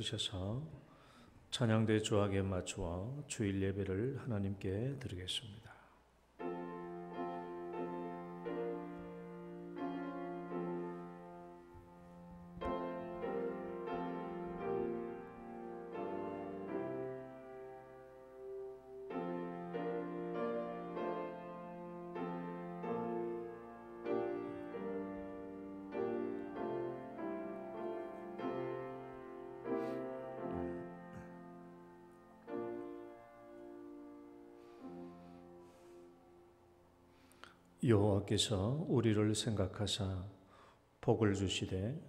서셔서 찬양대 조악에 맞추어 주일 예배를 하나님께 드리겠습니다. 여호와께서 우리를 생각하사 복을 주시되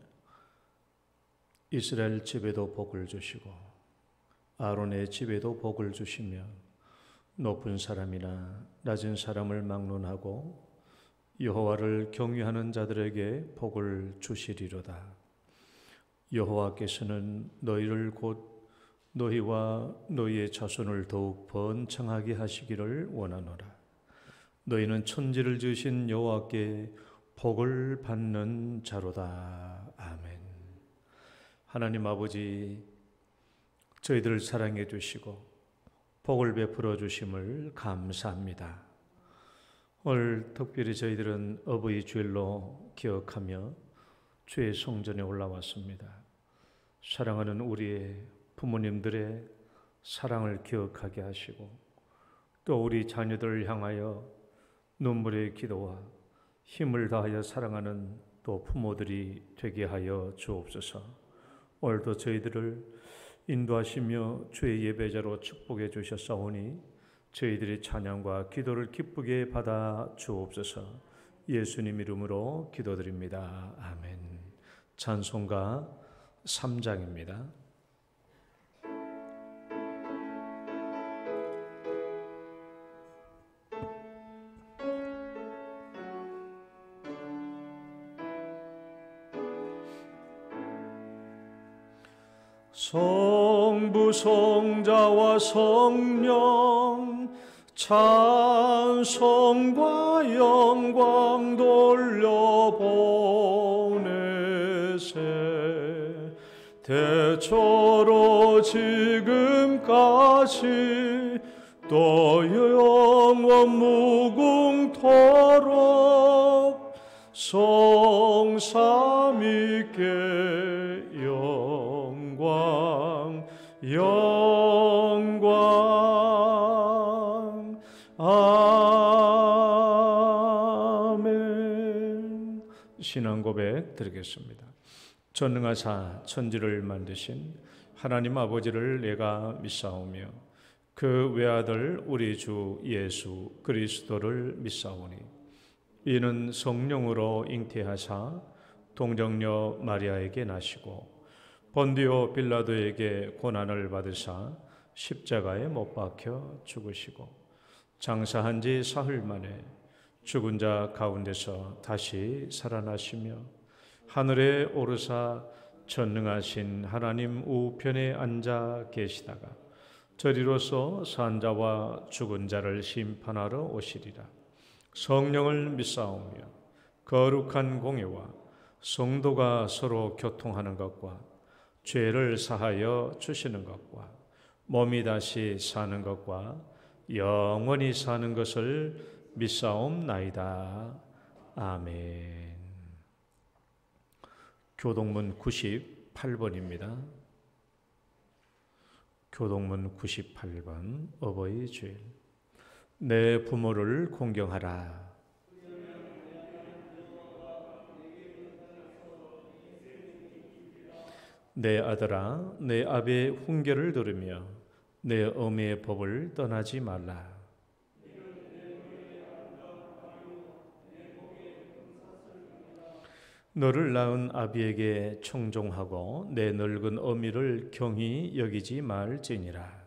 이스라엘 집에도 복을 주시고 아론의 집에도 복을 주시며 높은 사람이나 낮은 사람을 막론하고 여호와를 경외하는 자들에게 복을 주시리로다. 여호와께서는 너희를 곧 너희와 너희의 자손을 더욱 번창하게 하시기를 원하노라. 너희는 천지를 지으신 여호와께 복을 받는 자로다. 아멘. 하나님 아버지, 저희들을 사랑해 주시고 복을 베풀어 주심을 감사합니다. 오늘 특별히 저희들은 어버이 주일로 기억하며 주의 성전에 올라왔습니다. 사랑하는 우리의 부모님들의 사랑을 기억하게 하시고 또 우리 자녀들을 향하여 눈물의 기도와 힘을 다하여 사랑하는 또 부모들이 되게 하여 주옵소서. 오늘도 저희들을 인도하시며 주의 예배자로 축복해 주셨사오니 저희들의 찬양과 기도를 기쁘게 받아 주옵소서. 예수님 이름으로 기도드립니다. 아멘. 찬송가 3장입니다. 성부 성자와 성령 찬송과 영광 돌려보내세. 대초로 지금까지 또 영원 무궁토록 성삼위께 영광 아멘. 신앙 고백 드리겠습니다. 전능하사 천지를 만드신 하나님 아버지를 내가 믿사오며 그 외아들 우리 주 예수 그리스도를 믿사오니 이는 성령으로 잉태하사 동정녀 마리아에게 나시고 본디오 빌라도에게 고난을 받으사 십자가에 못 박혀 죽으시고 장사한 지 사흘 만에 죽은 자 가운데서 다시 살아나시며 하늘에 오르사 전능하신 하나님 우편에 앉아 계시다가 저리로서 산 자와 죽은 자를 심판하러 오시리라. 성령을 믿사오며 거룩한 공예와 성도가 서로 교통하는 것과 죄를 사하여 주시는 것과 몸이 다시 사는 것과 영원히 사는 것을 믿사옵나이다. 아멘. 교동문 98번입니다. 교동문 98번 어버이 주일. 내 부모를 공경하라. 내 아들아, 내 아비의 훈계를 들으며 내 어미의 법을 떠나지 말라. 너를 낳은 아비에게 청종하고 내 늙은 어미를 경히 여기지 말지니라.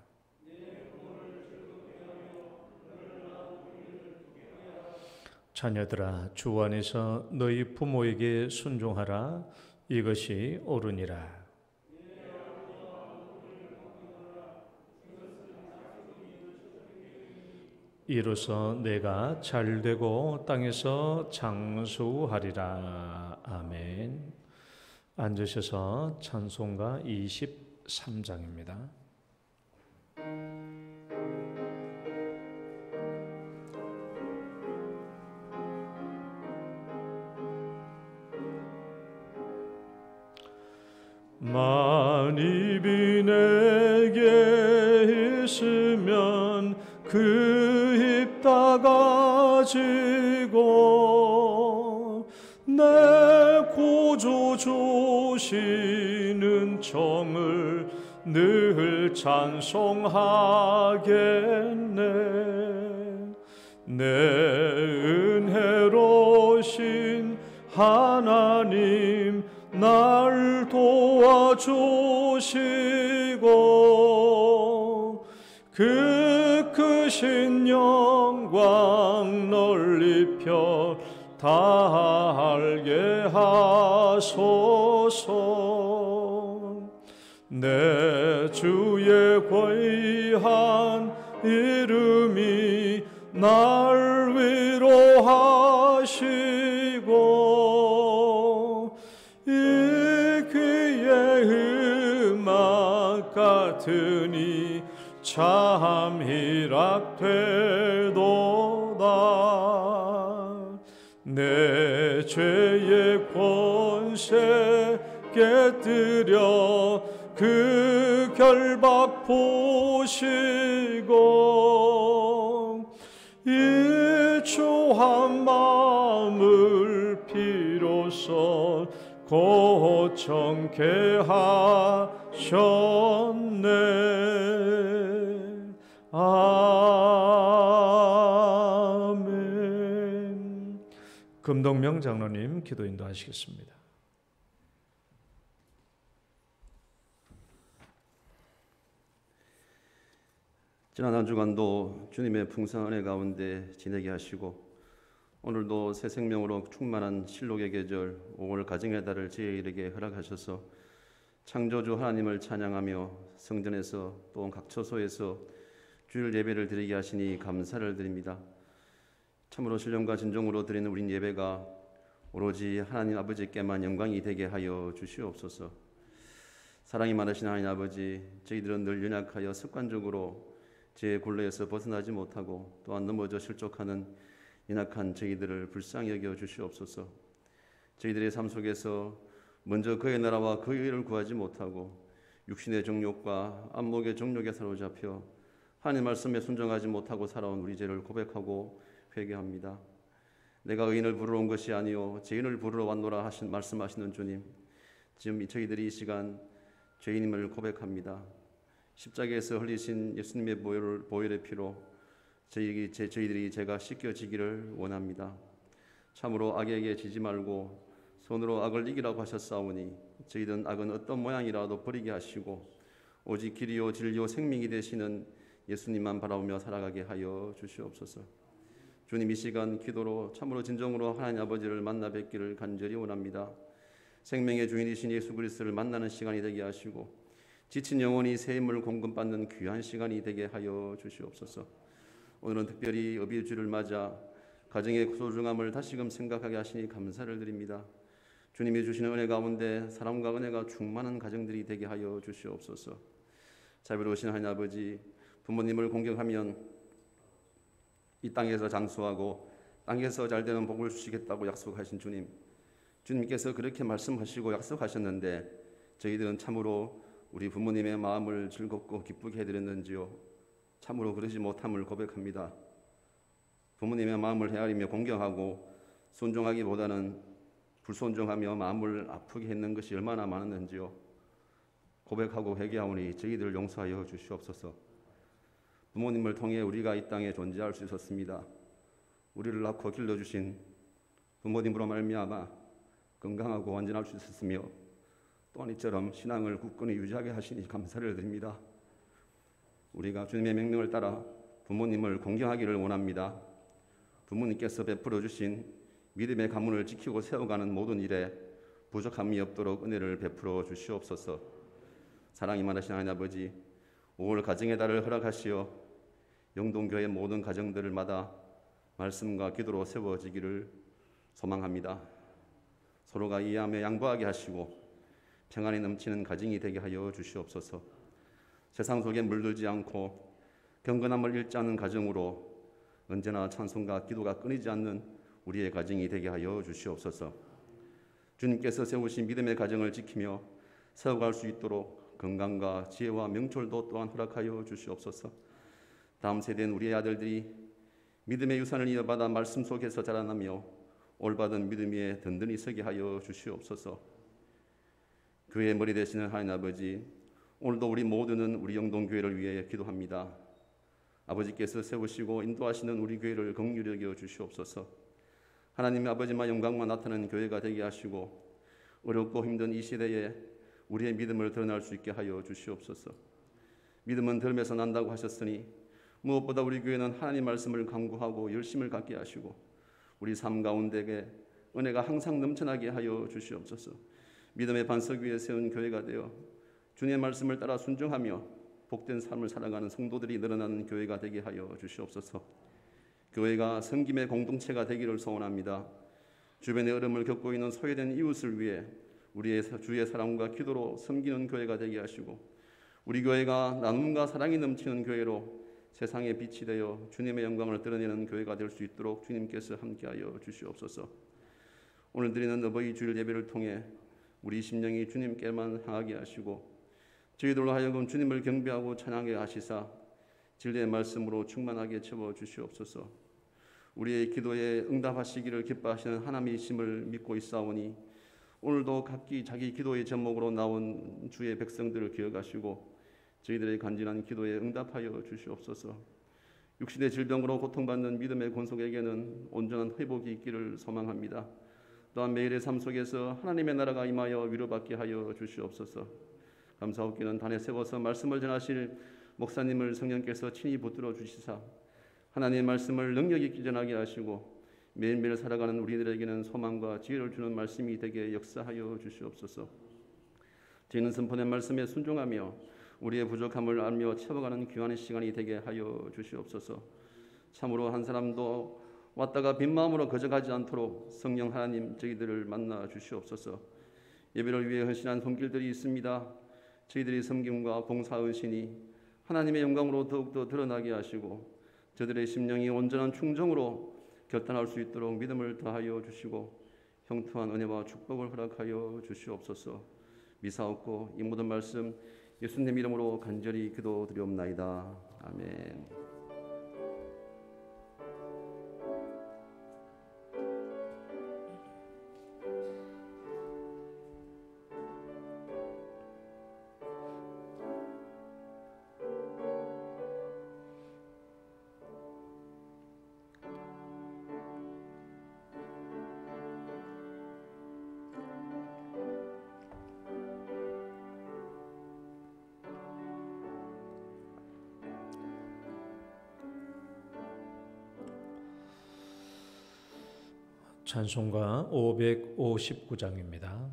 자녀들아, 주 안에서 너희 부모에게 순종하라. 이것이 옳으니라. 이로써 내가 잘되고 땅에서 장수하리라. 아멘. 앉으셔서 찬송가 20 3장입니다. 만입이 내게 있으면 그 입 다 가지고 내 구주 주시는 정을 늘 찬송하겠네. 내 은혜로신 하나님 날 도와주시고 그 크신 영광 널리 펴 다 알게 하소서. 내 주의 귀한 이름이 날 위로하시고 이 귀의 음악 같으니 참 희락되도다. 내 죄의 권세 깨뜨려 그 결박 보시고 이 초한 마음을 비로소 고청케 하셨네. 아멘. 금동명 장로님 기도 인도하시겠습니다. 지난 한 주간도 주님의 풍성한 은혜 가운데 지내게 하시고 오늘도 새 생명으로 충만한 실록의 계절 5월 가정의 달을 저희에게 허락하셔서 창조주 하나님을 찬양하며 성전에서 또 각 처소에서 주일 예배를 드리게 하시니 감사를 드립니다. 참으로 신령과 진정으로 드리는 우린 예배가 오로지 하나님 아버지께만 영광이 되게 하여 주시옵소서. 사랑이 많으신 하나님 아버지, 저희들은 늘 연약하여 습관적으로 제 굴레에서 벗어나지 못하고 또한 넘어져 실족하는 연약한 저희들을 불쌍히 여겨 주시옵소서. 저희들의 삶 속에서 먼저 그의 나라와 그의 의를 구하지 못하고 육신의 정욕과 안목의 정욕에 사로잡혀 하나님 말씀에 순종하지 못하고 살아온 우리 죄를 고백하고 회개합니다. 내가 의인을 부르러 온 것이 아니요 죄인을 부르러 왔노라 말씀하시는 주님, 지금 저희들이 이 시간 죄인임을 고백합니다. 십자가에서 흘리신 예수님의 보혈의 피로 저희들이 죄가 씻겨지기를 원합니다. 참으로 악에게 지지 말고 손으로 악을 이기라고 하셨사오니 저희들은 악은 어떤 모양이라도 버리게 하시고 오직 길이요 진리요 생명이 되시는 예수님만 바라보며 살아가게 하여 주시옵소서. 주님, 이 시간 기도로 참으로 진정으로 하나님 아버지를 만나 뵙기를 간절히 원합니다. 생명의 주인이신 예수 그리스도를 만나는 시간이 되게 하시고 지친 영혼이 새 힘을 공급받는 귀한 시간이 되게 하여 주시옵소서. 오늘은 특별히 어비주를 맞아 가정의 소중함을 다시금 생각하게 하시니 감사를 드립니다. 주님이 주시는 은혜 가운데 사랑과 은혜가 충만한 가정들이 되게 하여 주시옵소서. 자비로우신 하나님 아버지, 부모님을 공경하면 이 땅에서 장수하고 땅에서 잘되는 복을 주시겠다고 약속하신 주님, 주님께서 그렇게 말씀하시고 약속하셨는데 저희들은 참으로 우리 부모님의 마음을 즐겁고 기쁘게 해드렸는지요? 참으로 그러지 못함을 고백합니다. 부모님의 마음을 헤아리며 공경하고 순종하기보다는 불순종하며 마음을 아프게 했는 것이 얼마나 많았는지요? 고백하고 회개하오니 저희들을 용서하여 주시옵소서. 부모님을 통해 우리가 이 땅에 존재할 수 있었습니다. 우리를 낳고 길러주신 부모님으로 말미암아 건강하고 완전할 수 있었으며 또한 이처럼 신앙을 굳건히 유지하게 하시니 감사를 드립니다. 우리가 주님의 명령을 따라 부모님을 공경하기를 원합니다. 부모님께서 베풀어 주신 믿음의 가문을 지키고 세워가는 모든 일에 부족함이 없도록 은혜를 베풀어 주시옵소서. 사랑이 많으신 하나님 아버지, 5월 가정의 달을 허락하시어 영동교회 모든 가정들마다 말씀과 기도로 세워지기를 소망합니다. 서로가 이해하며 양보하게 하시고 평안이 넘치는 가정이 되게 하여 주시옵소서. 세상 속에 물들지 않고 경건함을 잃지 않는 가정으로 언제나 찬송과 기도가 끊이지 않는 우리의 가정이 되게 하여 주시옵소서. 주님께서 세우신 믿음의 가정을 지키며 세워갈 수 있도록 건강과 지혜와 명철도 또한 허락하여 주시옵소서. 다음 세대인 우리의 아들들이 믿음의 유산을 이어받아 말씀 속에서 자라나며 올바른 믿음 위에 든든히 서게 하여 주시옵소서. 교회의 머리 되시는 하나님 아버지, 오늘도 우리 모두는 우리 영동교회를 위해 기도합니다. 아버지께서 세우시고 인도하시는 우리 교회를 긍휼히 여겨 주시옵소서. 하나님의 아버지만 영광만 나타나는 교회가 되게 하시고 어렵고 힘든 이 시대에 우리의 믿음을 드러날 수 있게 하여 주시옵소서. 믿음은 들음에서 난다고 하셨으니 무엇보다 우리 교회는 하나님 말씀을 강구하고 열심을 갖게 하시고 우리 삶 가운데에 은혜가 항상 넘쳐나게 하여 주시옵소서. 믿음의 반석 위에 세운 교회가 되어 주님의 말씀을 따라 순종하며 복된 삶을 살아가는 성도들이 늘어나는 교회가 되게 하여 주시옵소서. 교회가 섬김의 공동체가 되기를 소원합니다. 주변의 어려움을 겪고 있는 소외된 이웃을 위해 우리의 주의 사랑과 기도로 섬기는 교회가 되게 하시고 우리 교회가 나눔과 사랑이 넘치는 교회로 세상의 빛이 되어 주님의 영광을 드러내는 교회가 될 수 있도록 주님께서 함께하여 주시옵소서. 오늘 드리는 어버이 주일 예배를 통해 우리 심령이 주님께만 향하게 하시고 저희들로 하여금 주님을 경배하고 찬양하게 하시사 진리의 말씀으로 충만하게 채워 주시옵소서. 우리의 기도에 응답하시기를 기뻐하시는 하나님이심을 믿고 있사오니 오늘도 각기 자기 기도의 제목으로 나온 주의 백성들을 기억하시고 저희들의 간절한 기도에 응답하여 주시옵소서. 육신의 질병으로 고통받는 믿음의 권속에게는 온전한 회복이 있기를 소망합니다. 또한 매일의 삶 속에서 하나님의 나라가 임하여 위로받게 하여 주시옵소서. 감사옵기는 단에 세워서 말씀을 전하실 목사님을 성령께서 친히 붙들어 주시사 하나님의 말씀을 능력 있게 전하게 하시고 매일매일 살아가는 우리들에게는 소망과 지혜를 주는 말씀이 되게 역사하여 주시옵소서. 저희는 선포된 말씀에 순종하며 우리의 부족함을 알며 채워가는 귀한 시간이 되게 하여 주시옵소서. 참으로 한 사람도 왔다가 빈 마음으로 거저가지 않도록 성령 하나님 저희들을 만나 주시옵소서. 예배를 위해 헌신한 손길들이 있습니다. 저희들의 섬김과 봉사 헌신이 하나님의 영광으로 더욱더 드러나게 하시고 저들의 심령이 온전한 충정으로 결단할 수 있도록 믿음을 더하여 주시고 형통한 은혜와 축복을 허락하여 주시옵소서. 미사옵고 이 모든 말씀 예수님 이름으로 간절히 기도드리옵나이다. 아멘. 찬송가 559장입니다.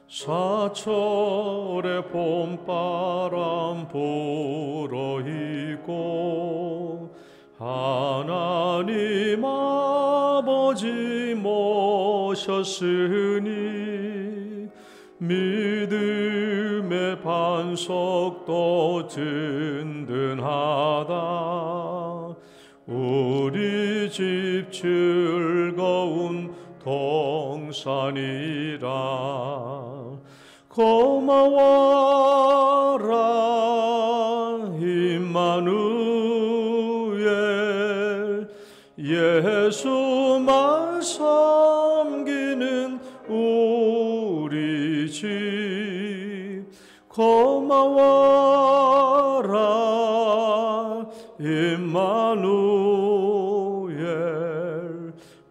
사철의 봄바람 불어있고 하나님 아버지 모셨으니 믿음의 반석도 든든하다. 우리 집 즐거운 동산이라. 고마워라 임마누엘, 예수만 섬기는 우리 집. 고마워라 임마누엘,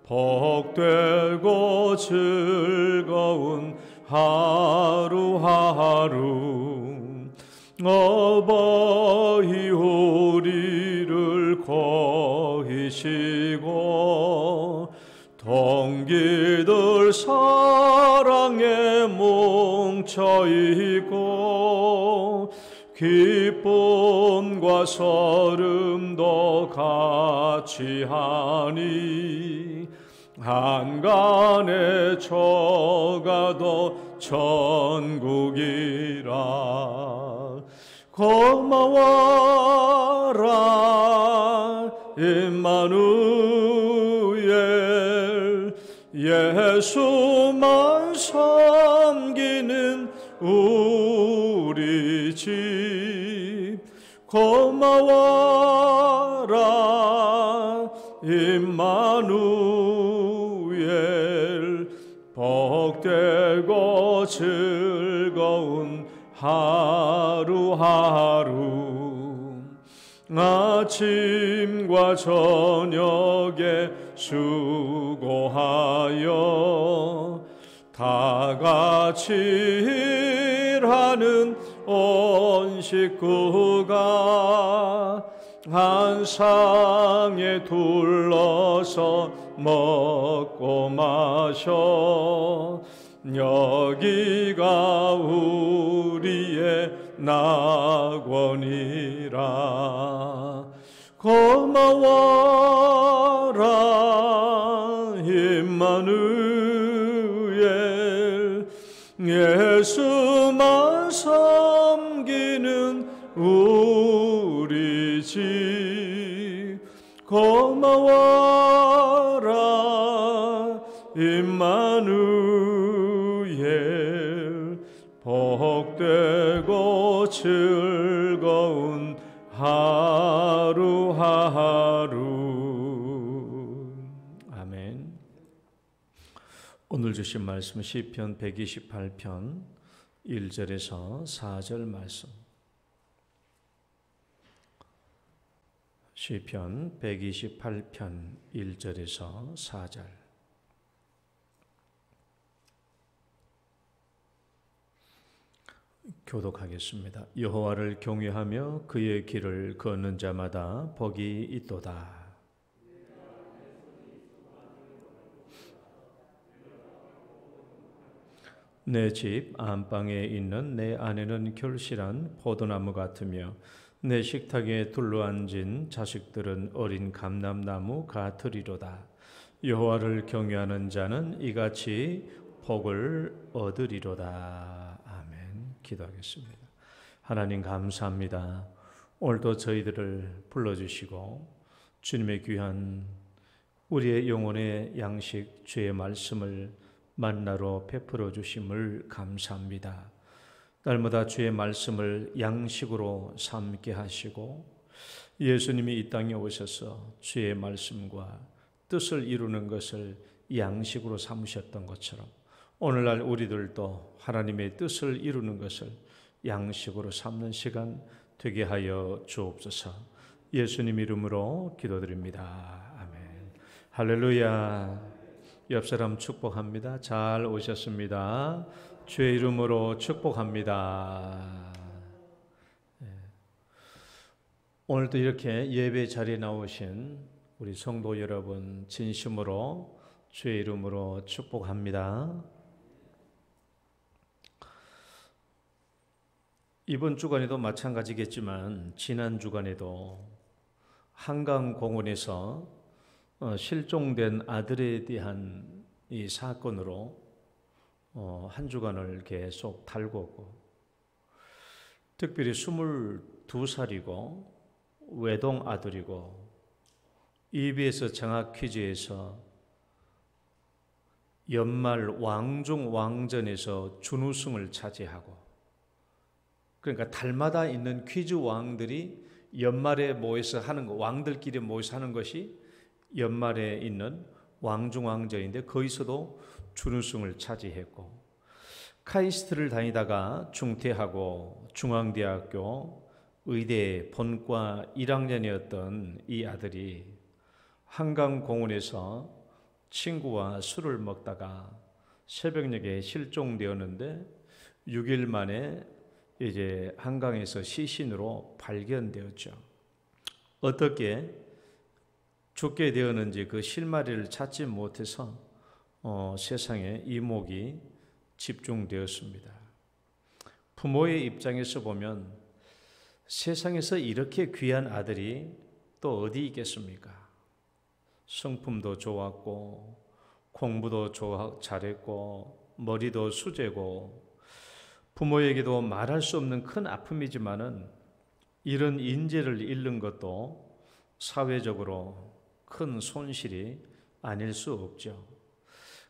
복되고 즐거운 하루하루. 어버이 우리를 거이시고 동기들 사랑의 모 뭉쳐 있고 기쁨과 설움도 같이 하니 한간에 처가도 천국이라. 고마워라 임마누엘, 예수만 섬기는 우리 집. 고마워라 임마누엘, 복되고 즐거운 하루하루. 아침과 저녁에 수고하여 다 같이 일하는 온 식구가 한 상에 둘러서 먹고 마셔. 여기가 우리의 낙원이라. 고마워라 임마누엘, 예수만 섬기는 우리 집. 고마워라 임마누엘, 복되고 즐거운 하루하루. 아멘. 오늘 주신 말씀 시편 128편 1절에서 4절 말씀. 시편 128편 1절에서 4절. 교독하겠습니다. 여호와를 경외하며 그의 길을 걷는 자마다 복이 있도다. 내 집 안방에 있는 내 아내는 결실한 포도나무 같으며 내 식탁에 둘러앉은 자식들은 어린 감람나무 같으리로다. 여호와를 경외하는 자는 이같이 복을 얻으리로다. 아멘. 기도하겠습니다. 하나님 감사합니다. 오늘도 저희들을 불러주시고 주님의 귀한 우리의 영혼의 양식 주의 말씀을 만나로 베풀어 주심을 감사합니다. 날마다 주의 말씀을 양식으로 삼게 하시고 예수님이 이 땅에 오셔서 주의 말씀과 뜻을 이루는 것을 양식으로 삼으셨던 것처럼 오늘날 우리들도 하나님의 뜻을 이루는 것을 양식으로 삼는 시간 되게 하여 주옵소서. 예수님 이름으로 기도드립니다. 아멘. 할렐루야. 옆 사람 축복합니다. 잘 오셨습니다. 주의 이름으로 축복합니다. 오늘도 이렇게 예배 자리에 나오신 우리 성도 여러분 진심으로 주의 이름으로 축복합니다. 이번 주간에도 마찬가지겠지만 지난 주간에도 한강공원에서 실종된 아들에 대한 이 사건으로 한 주간을 계속 달궜고, 특별히 22살이고 외동 아들이고 EBS 정학 퀴즈에서 연말 왕중 왕전에서 준우승을 차지하고, 그러니까 달마다 있는 퀴즈 왕들이 연말에 모여서 하는 거, 왕들끼리 모여서 하는 것이 연말에 있는 왕중 왕전인데 거기서도 준우승을 차지했고, 카이스트를 다니다가 중퇴하고 중앙대학교 의대 본과 1학년이었던 이 아들이 한강공원에서 친구와 술을 먹다가 새벽녘에 실종되었는데 6일 만에 이제 한강에서 시신으로 발견되었죠. 어떻게 죽게 되었는지 그 실마리를 찾지 못해서 세상에 이목이 집중되었습니다. 부모의 입장에서 보면 세상에서 이렇게 귀한 아들이 또 어디 있겠습니까? 성품도 좋았고 공부도 잘했고 머리도 수제고 부모에게도 말할 수 없는 큰 아픔이지만은 이런 인재를 잃는 것도 사회적으로 큰 손실이 아닐 수 없죠.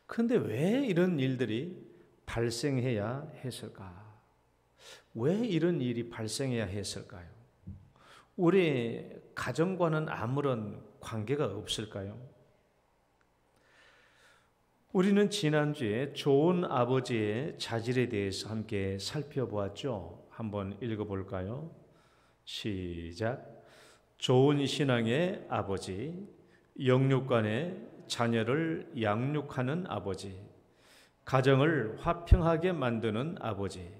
그런데 왜 이런 일들이 발생해야 했을까? 왜 이런 일이 발생해야 했을까요? 우리 가정과는 아무런 관계가 없을까요? 우리는 지난주에 좋은 아버지의 자질에 대해서 함께 살펴보았죠. 한번 읽어볼까요? 시작. 좋은 신앙의 아버지, 영육간의 자녀를 양육하는 아버지, 가정을 화평하게 만드는 아버지,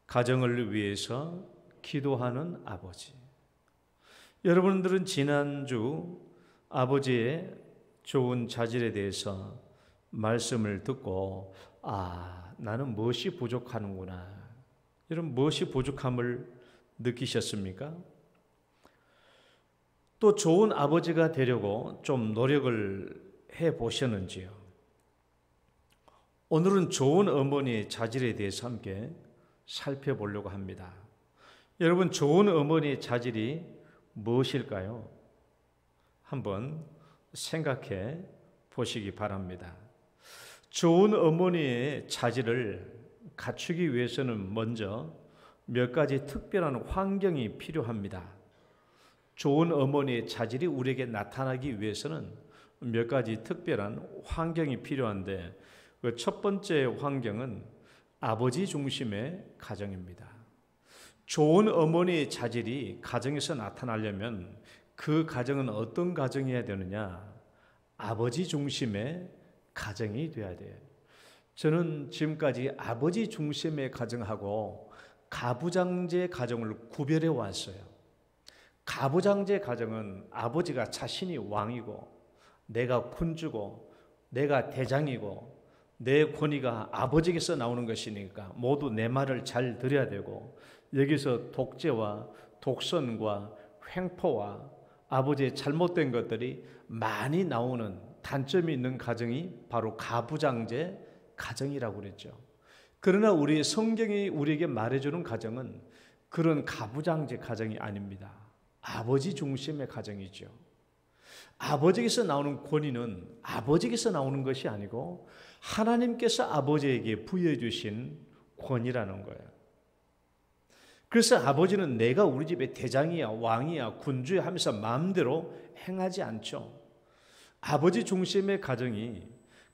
가정을 위해서 기도하는 아버지. 여러분들은 지난주 아버지의 좋은 자질에 대해서 말씀을 듣고 나는 무엇이 부족하는구나, 이런 무엇이 부족함을 느끼셨습니까? 또 좋은 아버지가 되려고 좀 노력을 해보셨는지요? 오늘은 좋은 어머니의 자질에 대해서 함께 살펴보려고 합니다. 여러분, 좋은 어머니의 자질이 무엇일까요? 한번 생각해 보시기 바랍니다. 좋은 어머니의 자질을 갖추기 위해서는 먼저 몇 가지 특별한 환경이 필요합니다. 좋은 어머니의 자질이 우리에게 나타나기 위해서는 몇 가지 특별한 환경이 필요한데, 그 첫 번째 환경은 아버지 중심의 가정입니다. 좋은 어머니의 자질이 가정에서 나타나려면 그 가정은 어떤 가정이어야 되느냐? 아버지 중심의 가정이 되어야 돼요. 저는 지금까지 아버지 중심의 가정하고 가부장제 가정을 구별해 왔어요. 가부장제 가정은 아버지가 자신이 왕이고 내가 군주고 내가 대장이고 내 권위가 아버지에게서 나오는 것이니까 모두 내 말을 잘 들어야 되고, 여기서 독재와 독선과 횡포와 아버지의 잘못된 것들이 많이 나오는 단점이 있는 가정이 바로 가부장제 가정이라고 그랬죠. 그러나 우리 성경이 우리에게 말해주는 가정은 그런 가부장제 가정이 아닙니다. 아버지 중심의 가정이죠. 아버지에게서 나오는 권위는 아버지에게서 나오는 것이 아니고 하나님께서 아버지에게 부여해 주신 권위라는 거예요. 그래서 아버지는 내가 우리 집의 대장이야, 왕이야, 군주야 하면서 마음대로 행하지 않죠. 아버지 중심의 가정이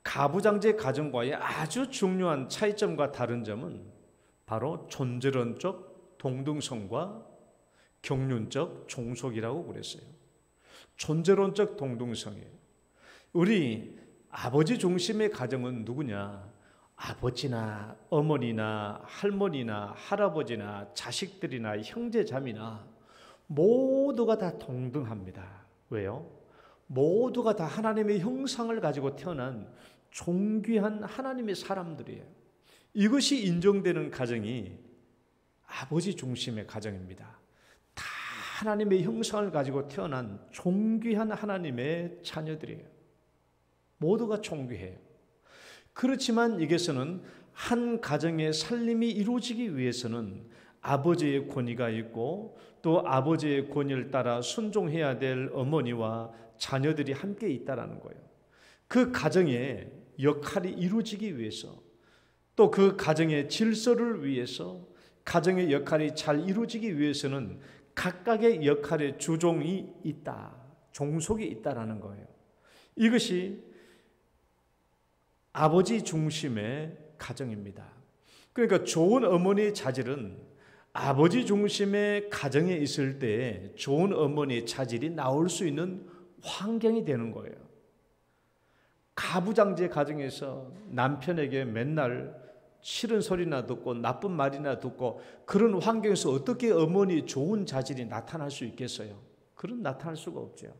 가부장제 가정과의 아주 중요한 차이점과 다른 점은 바로 존재론적 동등성과 경륜적 종속이라고 그랬어요. 존재론적 동등성이에요. 우리 아버지 중심의 가정은 누구냐? 아버지나 어머니나 할머니나 할아버지나 자식들이나 형제자매나 모두가 다 동등합니다. 왜요? 모두가 다 하나님의 형상을 가지고 태어난 존귀한 하나님의 사람들이에요. 이것이 인정되는 가정이 아버지 중심의 가정입니다. 다 하나님의 형상을 가지고 태어난 존귀한 하나님의 자녀들이에요. 모두가 존귀해요. 그렇지만 여기서는 한 가정의 살림이 이루어지기 위해서는 아버지의 권위가 있고 또 아버지의 권위를 따라 순종해야 될 어머니와 자녀들이 함께 있다라는 거예요. 그 가정의 역할이 이루어지기 위해서, 또 그 가정의 질서를 위해서, 가정의 역할이 잘 이루어지기 위해서는 각각의 역할의 주종이 있다, 종속이 있다라는 거예요. 이것이 아버지 중심의 가정입니다. 그러니까 좋은 어머니의 자질은 아버지 중심의 가정에 있을 때 좋은 어머니의 자질이 나올 수 있는 환경이 되는 거예요. 가부장제 가정에서 남편에게 맨날 싫은 소리나 듣고 나쁜 말이나 듣고 그런 환경에서 어떻게 어머니의 좋은 자질이 나타날 수 있겠어요? 그런 나타날 수가 없죠.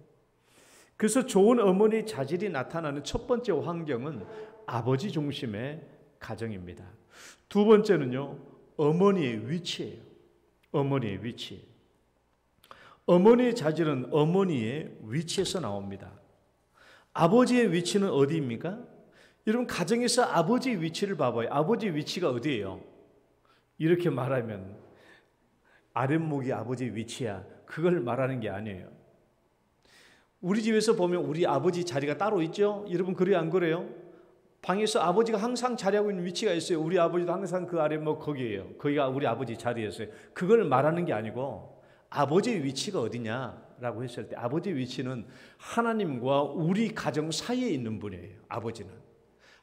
그래서 좋은 어머니의 자질이 나타나는 첫 번째 환경은 아버지 중심의 가정입니다. 두 번째는요, 어머니의 위치예요. 어머니의 위치. 어머니의 자질은 어머니의 위치에서 나옵니다. 아버지의 위치는 어디입니까? 여러분, 가정에서 아버지의 위치를 봐봐요. 아버지의 위치가 어디예요? 이렇게 말하면 아랫목이 아버지의 위치야, 그걸 말하는 게 아니에요. 우리 집에서 보면 우리 아버지 자리가 따로 있죠? 여러분, 그래요, 안 그래요? 방에서 아버지가 항상 자리하고 있는 위치가 있어요. 우리 아버지도 항상 그 아랫목 거기에요. 거기가 우리 아버지 자리였어요. 그걸 말하는 게 아니고 아버지의 위치가 어디냐라고 했을 때 아버지의 위치는 하나님과 우리 가정 사이에 있는 분이에요. 아버지는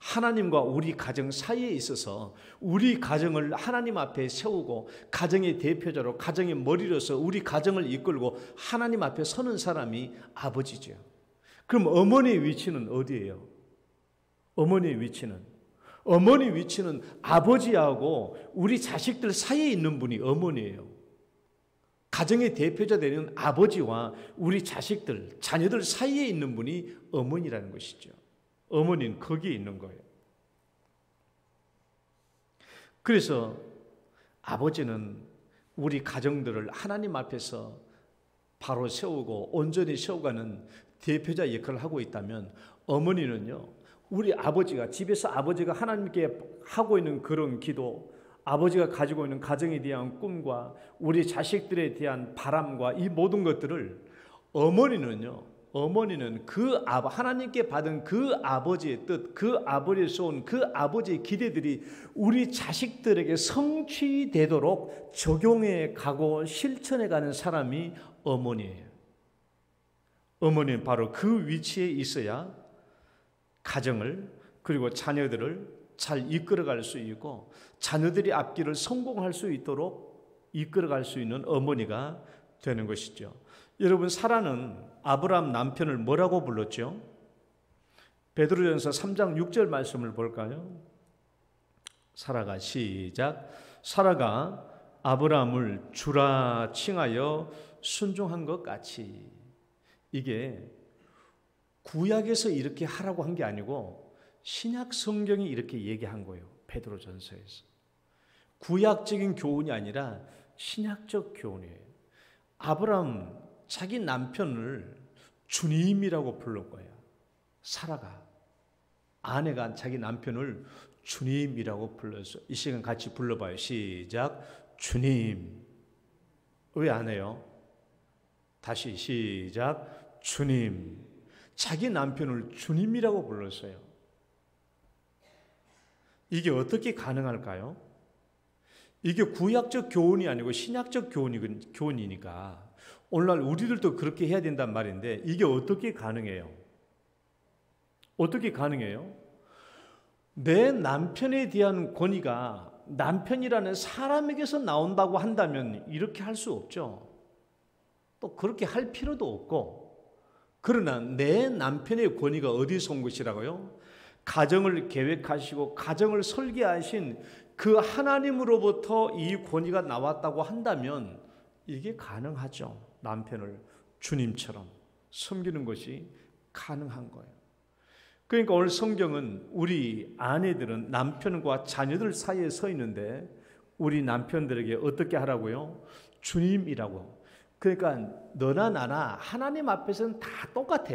하나님과 우리 가정 사이에 있어서 우리 가정을 하나님 앞에 세우고 가정의 대표자로 가정의 머리로서 우리 가정을 이끌고 하나님 앞에 서는 사람이 아버지죠. 그럼 어머니의 위치는 어디예요? 어머니의 위치는 아버지하고 우리 자식들 사이에 있는 분이 어머니예요. 가정의 대표자 되는 아버지와 우리 자식들, 자녀들 사이에 있는 분이 어머니라는 것이죠. 어머니는 거기에 있는 거예요. 그래서 아버지는 우리 가정들을 하나님 앞에서 바로 세우고 온전히 세워가는 대표자 역할을 하고 있다면, 어머니는요, 우리 아버지가 집에서 아버지가 하나님께 하고 있는 그런 기도, 아버지가 가지고 있는 가정에 대한 꿈과 우리 자식들에 대한 바람과 이 모든 것들을 어머니는 그 하나님께 받은 그 아버지의 뜻, 그 아버지에서 온 그 아버지의 기대들이 우리 자식들에게 성취되도록 적용해 가고 실천해 가는 사람이 어머니예요. 어머니는 바로 그 위치에 있어야 가정을 그리고 자녀들을 잘 이끌어갈 수 있고 자녀들이 앞길을 성공할 수 있도록 이끌어갈 수 있는 어머니가 되는 것이죠. 여러분, 사라는 아브라함 남편을 뭐라고 불렀죠? 베드로전서 3장 6절 말씀을 볼까요? 사라가 시작. 사라가 아브라함을 주라 칭하여 순종한 것 같이. 이게 구약에서 이렇게 하라고 한 게 아니고 신약 성경이 이렇게 얘기한 거예요. 베드로전서에서. 구약적인 교훈이 아니라 신약적 교훈이에요. 아브라함 자기 남편을 주님이라고 부른 거예요. 사라가 아내가 자기 남편을 주님이라고 불렀어요. 이 시간 같이 불러봐요. 시작. 주님. 왜 안 해요? 다시 시작. 주님. 자기 남편을 주님이라고 불렀어요. 이게 어떻게 가능할까요? 이게 구약적 교훈이 아니고 신약적 교훈이니까 오늘날 우리들도 그렇게 해야 된단 말인데, 이게 어떻게 가능해요? 어떻게 가능해요? 내 남편에 대한 권위가 남편이라는 사람에게서 나온다고 한다면 이렇게 할 수 없죠. 또 그렇게 할 필요도 없고. 그러나 내 남편의 권위가 어디서 온 것이라고요? 가정을 계획하시고 가정을 설계하신 그 하나님으로부터 이 권위가 나왔다고 한다면 이게 가능하죠. 남편을 주님처럼 섬기는 것이 가능한 거예요. 그러니까 오늘 성경은 우리 아내들은 남편과 자녀들 사이에 서 있는데 우리 남편들에게 어떻게 하라고요? 주님이라고. 그러니까 너나 나나 하나님 앞에서는 다 똑같아.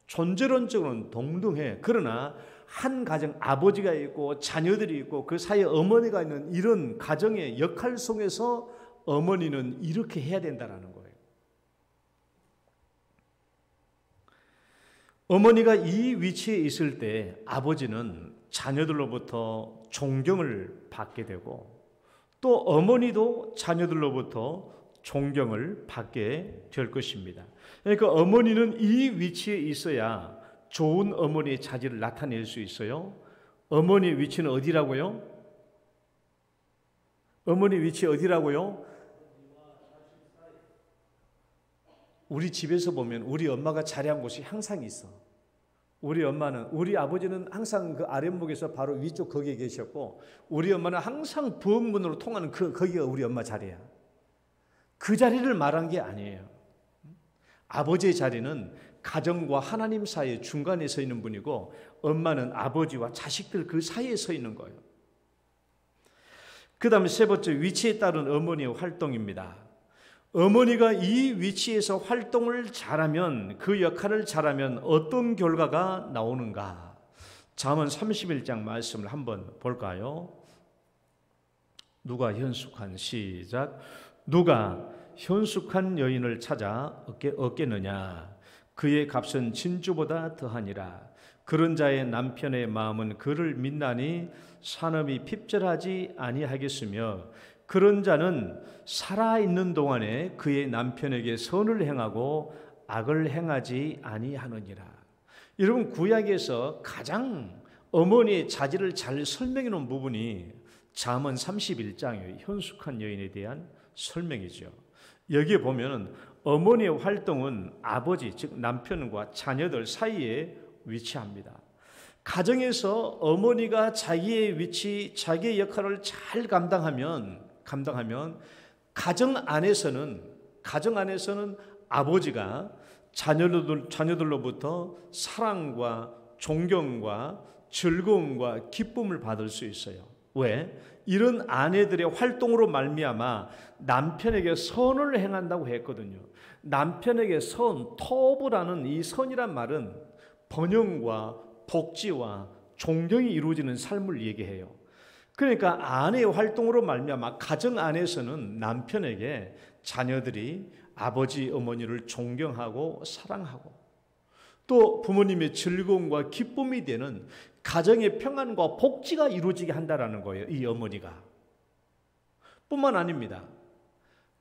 존재론적으로는 동등해. 그러나 한 가정 아버지가 있고 자녀들이 있고 그 사이에 어머니가 있는 이런 가정의 역할 속에서 어머니는 이렇게 해야 된다는 거예요. 어머니가 이 위치에 있을 때 아버지는 자녀들로부터 존경을 받게 되고 또 어머니도 자녀들로부터 존경을 받게 될 것입니다. 그러니까 어머니는 이 위치에 있어야 좋은 어머니의 자질을 나타낼 수 있어요. 어머니의 위치는 어디라고요? 어머니 위치 어디라고요? 우리 집에서 보면 우리 엄마가 자리한 곳이 항상 있어. 우리 아버지는 항상 그 아랫목에서 바로 위쪽 거기에 계셨고 우리 엄마는 항상 부엌문으로 통하는 거기가 우리 엄마 자리야. 그 자리를 말한 게 아니에요. 아버지의 자리는 가정과 하나님 사이의 중간에 서 있는 분이고 엄마는 아버지와 자식들 그 사이에 서 있는 거예요. 그 다음에 세 번째, 위치에 따른 어머니의 활동입니다. 어머니가 이 위치에서 활동을 잘하면, 그 역할을 잘하면 어떤 결과가 나오는가? 잠언 31장 말씀을 한번 볼까요? 누가 현숙한, 시작. 누가 현숙한 여인을 찾아 얻겠느냐? 그의 값은 진주보다 더하니라. 그런 자의 남편의 마음은 그를 믿나니 산업이 핍절하지 아니하겠으며, 그런 자는 살아있는 동안에 그의 남편에게 선을 행하고 악을 행하지 아니하느니라. 여러분, 구약에서 가장 어머니의 자질을 잘 설명해 놓은 부분이 잠언 31장의 현숙한 여인에 대한 설명이죠. 여기에 보면은 어머니의 활동은 아버지, 즉 남편과 자녀들 사이에 위치합니다. 가정에서 어머니가 자기의 위치, 자기의 역할을 잘 감당하면 가정 안에서는 아버지가 자녀들로부터 사랑과 존경과 즐거움과 기쁨을 받을 수 있어요. 왜? 이런 아내들의 활동으로 말미암아 남편에게 선을 행한다고 했거든요. 남편에게 선, 터부라는 이 선이란 말은 번영과 복지와 존경이 이루어지는 삶을 얘기해요. 그러니까 아내의 활동으로 말미암아 가정 안에서는 남편에게 자녀들이 아버지, 어머니를 존경하고 사랑하고, 또 부모님의 즐거움과 기쁨이 되는 가정의 평안과 복지가 이루어지게 한다는 거예요. 이 어머니가. 뿐만 아닙니다.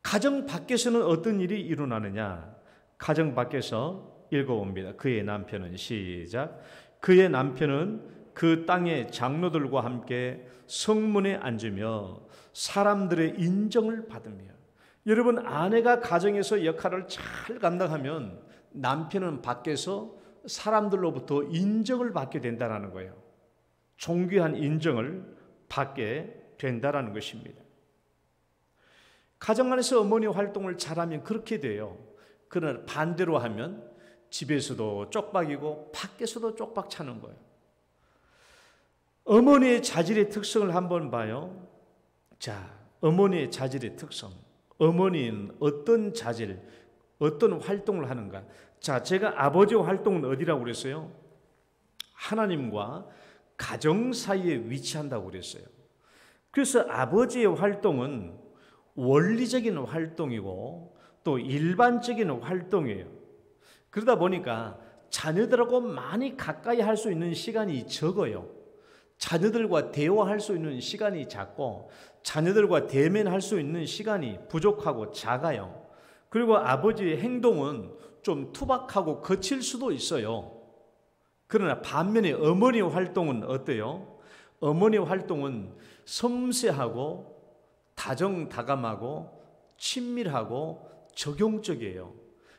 가정 밖에서는 어떤 일이 일어나느냐? 가정 밖에서 읽어봅니다. 그의 남편은, 시작. 그의 남편은 그 땅의 장로들과 함께 성문에 앉으며 사람들의 인정을 받으며. 여러분, 아내가 가정에서 역할을 잘 감당하면 남편은 밖에서 사람들로부터 인정을 받게 된다는 거예요. 존귀한 인정을 받게 된다는 것입니다. 가정 안에서 어머니 활동을 잘하면 그렇게 돼요. 그러나 반대로 하면 집에서도 쪽박이고 밖에서도 쪽박 차는 거예요. 어머니의 자질의 특성을 한번 봐요. 자, 어머니의 자질의 특성. 어머니는 어떤 자질, 어떤 활동을 하는가? 자, 제가 아버지의 활동은 어디라고 그랬어요? 하나님과 가정 사이에 위치한다고 그랬어요. 그래서 아버지의 활동은 원리적인 활동이고 또 일반적인 활동이에요. 그러다 보니까 자녀들하고 많이 가까이 할 수 있는 시간이 적어요. 자녀들과 대화할 수 있는 시간이 작고 자녀들과 대면할 수 있는 시간이 부족하고 작아요. 그리고 아버지의 행동은 좀 투박하고 거칠 수도 있어요. 그러나 반면에 어머니의 활동은 어때요? 어머니의 활동은 섬세하고 다정다감하고 친밀하고 적용적이에요.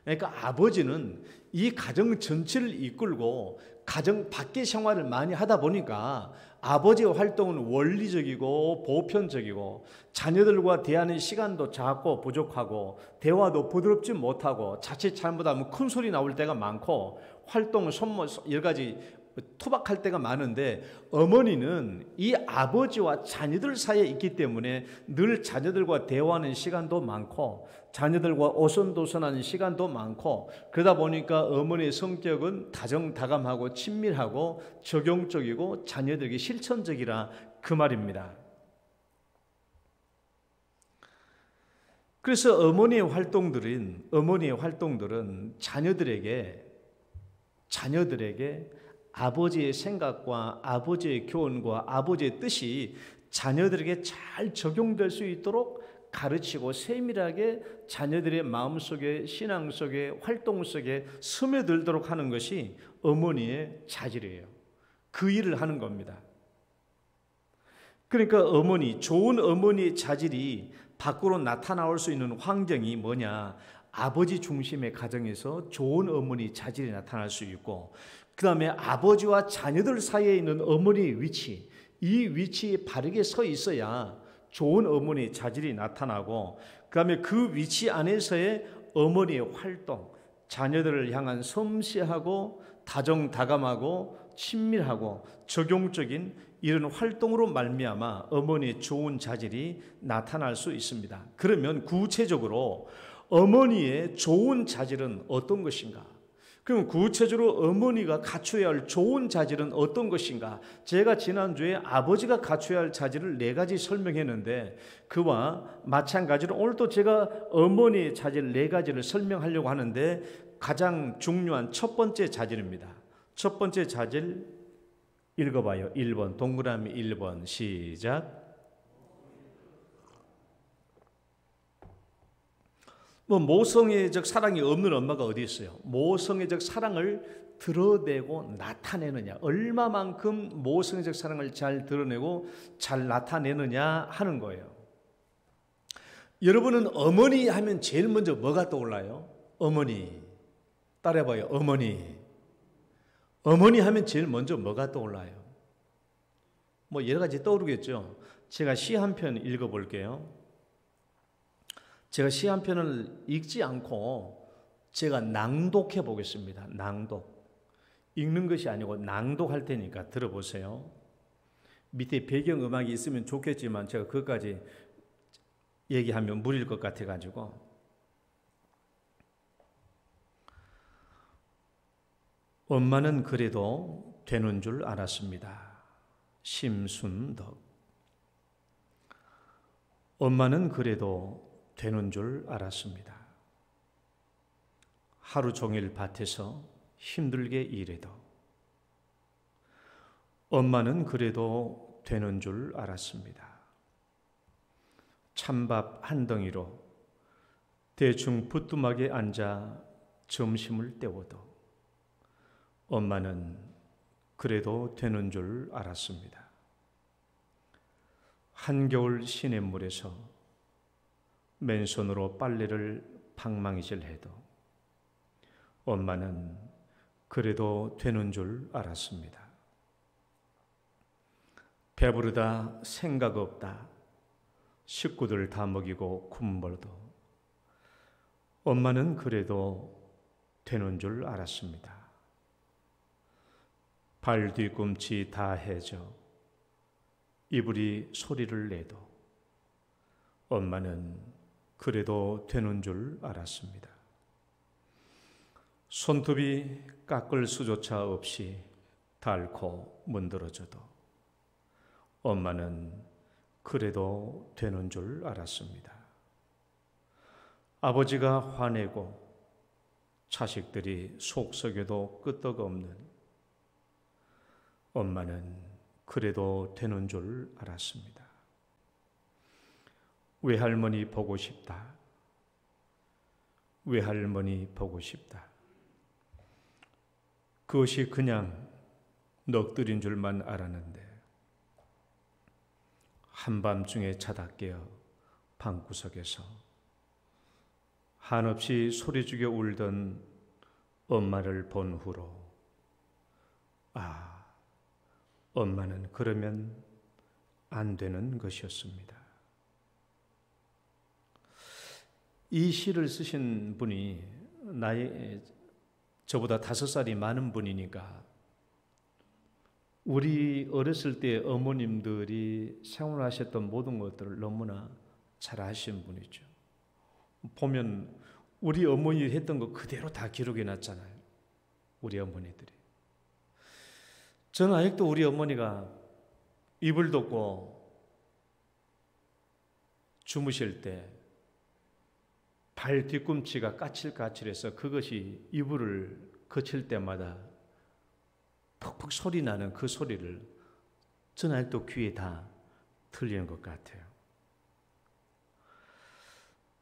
그러니까 아버지는 이 가정 전체를 이끌고 가정 밖의 생활을 많이 하다 보니까 아버지의 활동은 원리적이고 보편적이고 자녀들과 대하는 시간도 작고 부족하고 대화도 부드럽지 못하고 자칫 잘못하면 큰 소리 나올 때가 많고 활동은 여러 가지 투박할 때가 많은데, 어머니는 이 아버지와 자녀들 사이에 있기 때문에 늘 자녀들과 대화하는 시간도 많고 자녀들과 오손도손하는 시간도 많고, 그러다 보니까 어머니의 성격은 다정다감하고 친밀하고 적용적이고 자녀들에게 실천적이라 그 말입니다. 그래서 어머니의 활동들은 자녀들에게 아버지의 생각과 아버지의 교훈과 아버지의 뜻이 자녀들에게 잘 적용될 수 있도록 가르치고 세밀하게 자녀들의 마음속에, 신앙 속에, 활동 속에 스며들도록 하는 것이 어머니의 자질이에요. 그 일을 하는 겁니다. 그러니까 좋은 어머니의 자질이 밖으로 나타나올 수 있는 환경이 뭐냐? 아버지 중심의 가정에서 좋은 어머니 자질이 나타날 수 있고, 그 다음에 아버지와 자녀들 사이에 있는 어머니의 위치, 이 위치에 바르게 서 있어야 좋은 어머니의 자질이 나타나고, 그 다음에 그 위치 안에서의 어머니의 활동, 자녀들을 향한 섬세하고 다정다감하고 친밀하고 적용적인 이런 활동으로 말미암아 어머니의 좋은 자질이 나타날 수 있습니다. 그러면 구체적으로 어머니의 좋은 자질은 어떤 것인가? 그럼 구체적으로 어머니가 갖춰야 할 좋은 자질은 어떤 것인가? 제가 지난주에 아버지가 갖춰야 할 자질을 4가지 설명했는데 그와 마찬가지로 오늘도 제가 어머니의 자질 4가지를 설명하려고 하는데 가장 중요한 첫 번째 자질입니다. 첫 번째 자질 읽어봐요. 1번 동그라미 1번 시작. 모성애적 사랑이 없는 엄마가 어디 있어요? 모성애적 사랑을 드러내고 나타내느냐, 얼마만큼 모성애적 사랑을 잘 드러내고 잘 나타내느냐 하는 거예요. 여러분은 어머니 하면 제일 먼저 뭐가 떠올라요? 어머니. 따라해봐요. 어머니. 어머니 하면 제일 먼저 뭐가 떠올라요? 여러 가지 떠오르겠죠. 제가 시 한 편 읽어볼게요. 제가 시 한 편을 읽지 않고 제가 낭독해 보겠습니다. 낭독. 읽는 것이 아니고 낭독할 테니까 들어보세요. 밑에 배경음악이 있으면 좋겠지만 제가 그것까지 얘기하면 무리일 것 같아가지고. 엄마는 그래도 되는 줄 알았습니다. 심순덕. 엄마는 그래도 되는 줄 알았습니다. 하루 종일 밭에서 힘들게 일해도 엄마는 그래도 되는 줄 알았습니다. 찬밥 한 덩이로 대충 부뚜막에 앉아 점심을 때워도 엄마는 그래도 되는 줄 알았습니다. 한겨울 시냇물에서 맨손으로 빨래를 방망이질해도 엄마는 그래도 되는 줄 알았습니다. 배부르다 생각 없다 식구들 다 먹이고 굶벌도 엄마는 그래도 되는 줄 알았습니다. 발 뒤꿈치 다 해져 이불이 소리를 내도 엄마는 그래도 되는 줄 알았습니다. 손톱이 깎을 수조차 없이 닳고 문드러져도 엄마는 그래도 되는 줄 알았습니다. 아버지가 화내고 자식들이 속썩여도 끄떡없는 엄마는 그래도 되는 줄 알았습니다. 외할머니 보고 싶다. 외할머니 보고 싶다. 그것이 그냥 넋두린 줄만 알았는데 한밤중에 자다 깨어 방구석에서 한없이 소리죽여 울던 엄마를 본 후로 엄마는 그러면 안 되는 것이었습니다. 이 시를 쓰신 분이 저보다 5살이 많은 분이니까 우리 어렸을 때 어머님들이 생활하셨던 모든 것들을 너무나 잘 아시는 분이죠. 보면 우리 어머니 했던 거 그대로 다 기록해 놨잖아요. 우리 어머니들이. 저는 아직도 우리 어머니가 이불 덮고 주무실 때 발 뒤꿈치가 까칠까칠해서 그것이 이불을 거칠 때마다 퍽퍽 소리 나는 그 소리를 저는 아직도 귀에 다 들리는 것 같아요.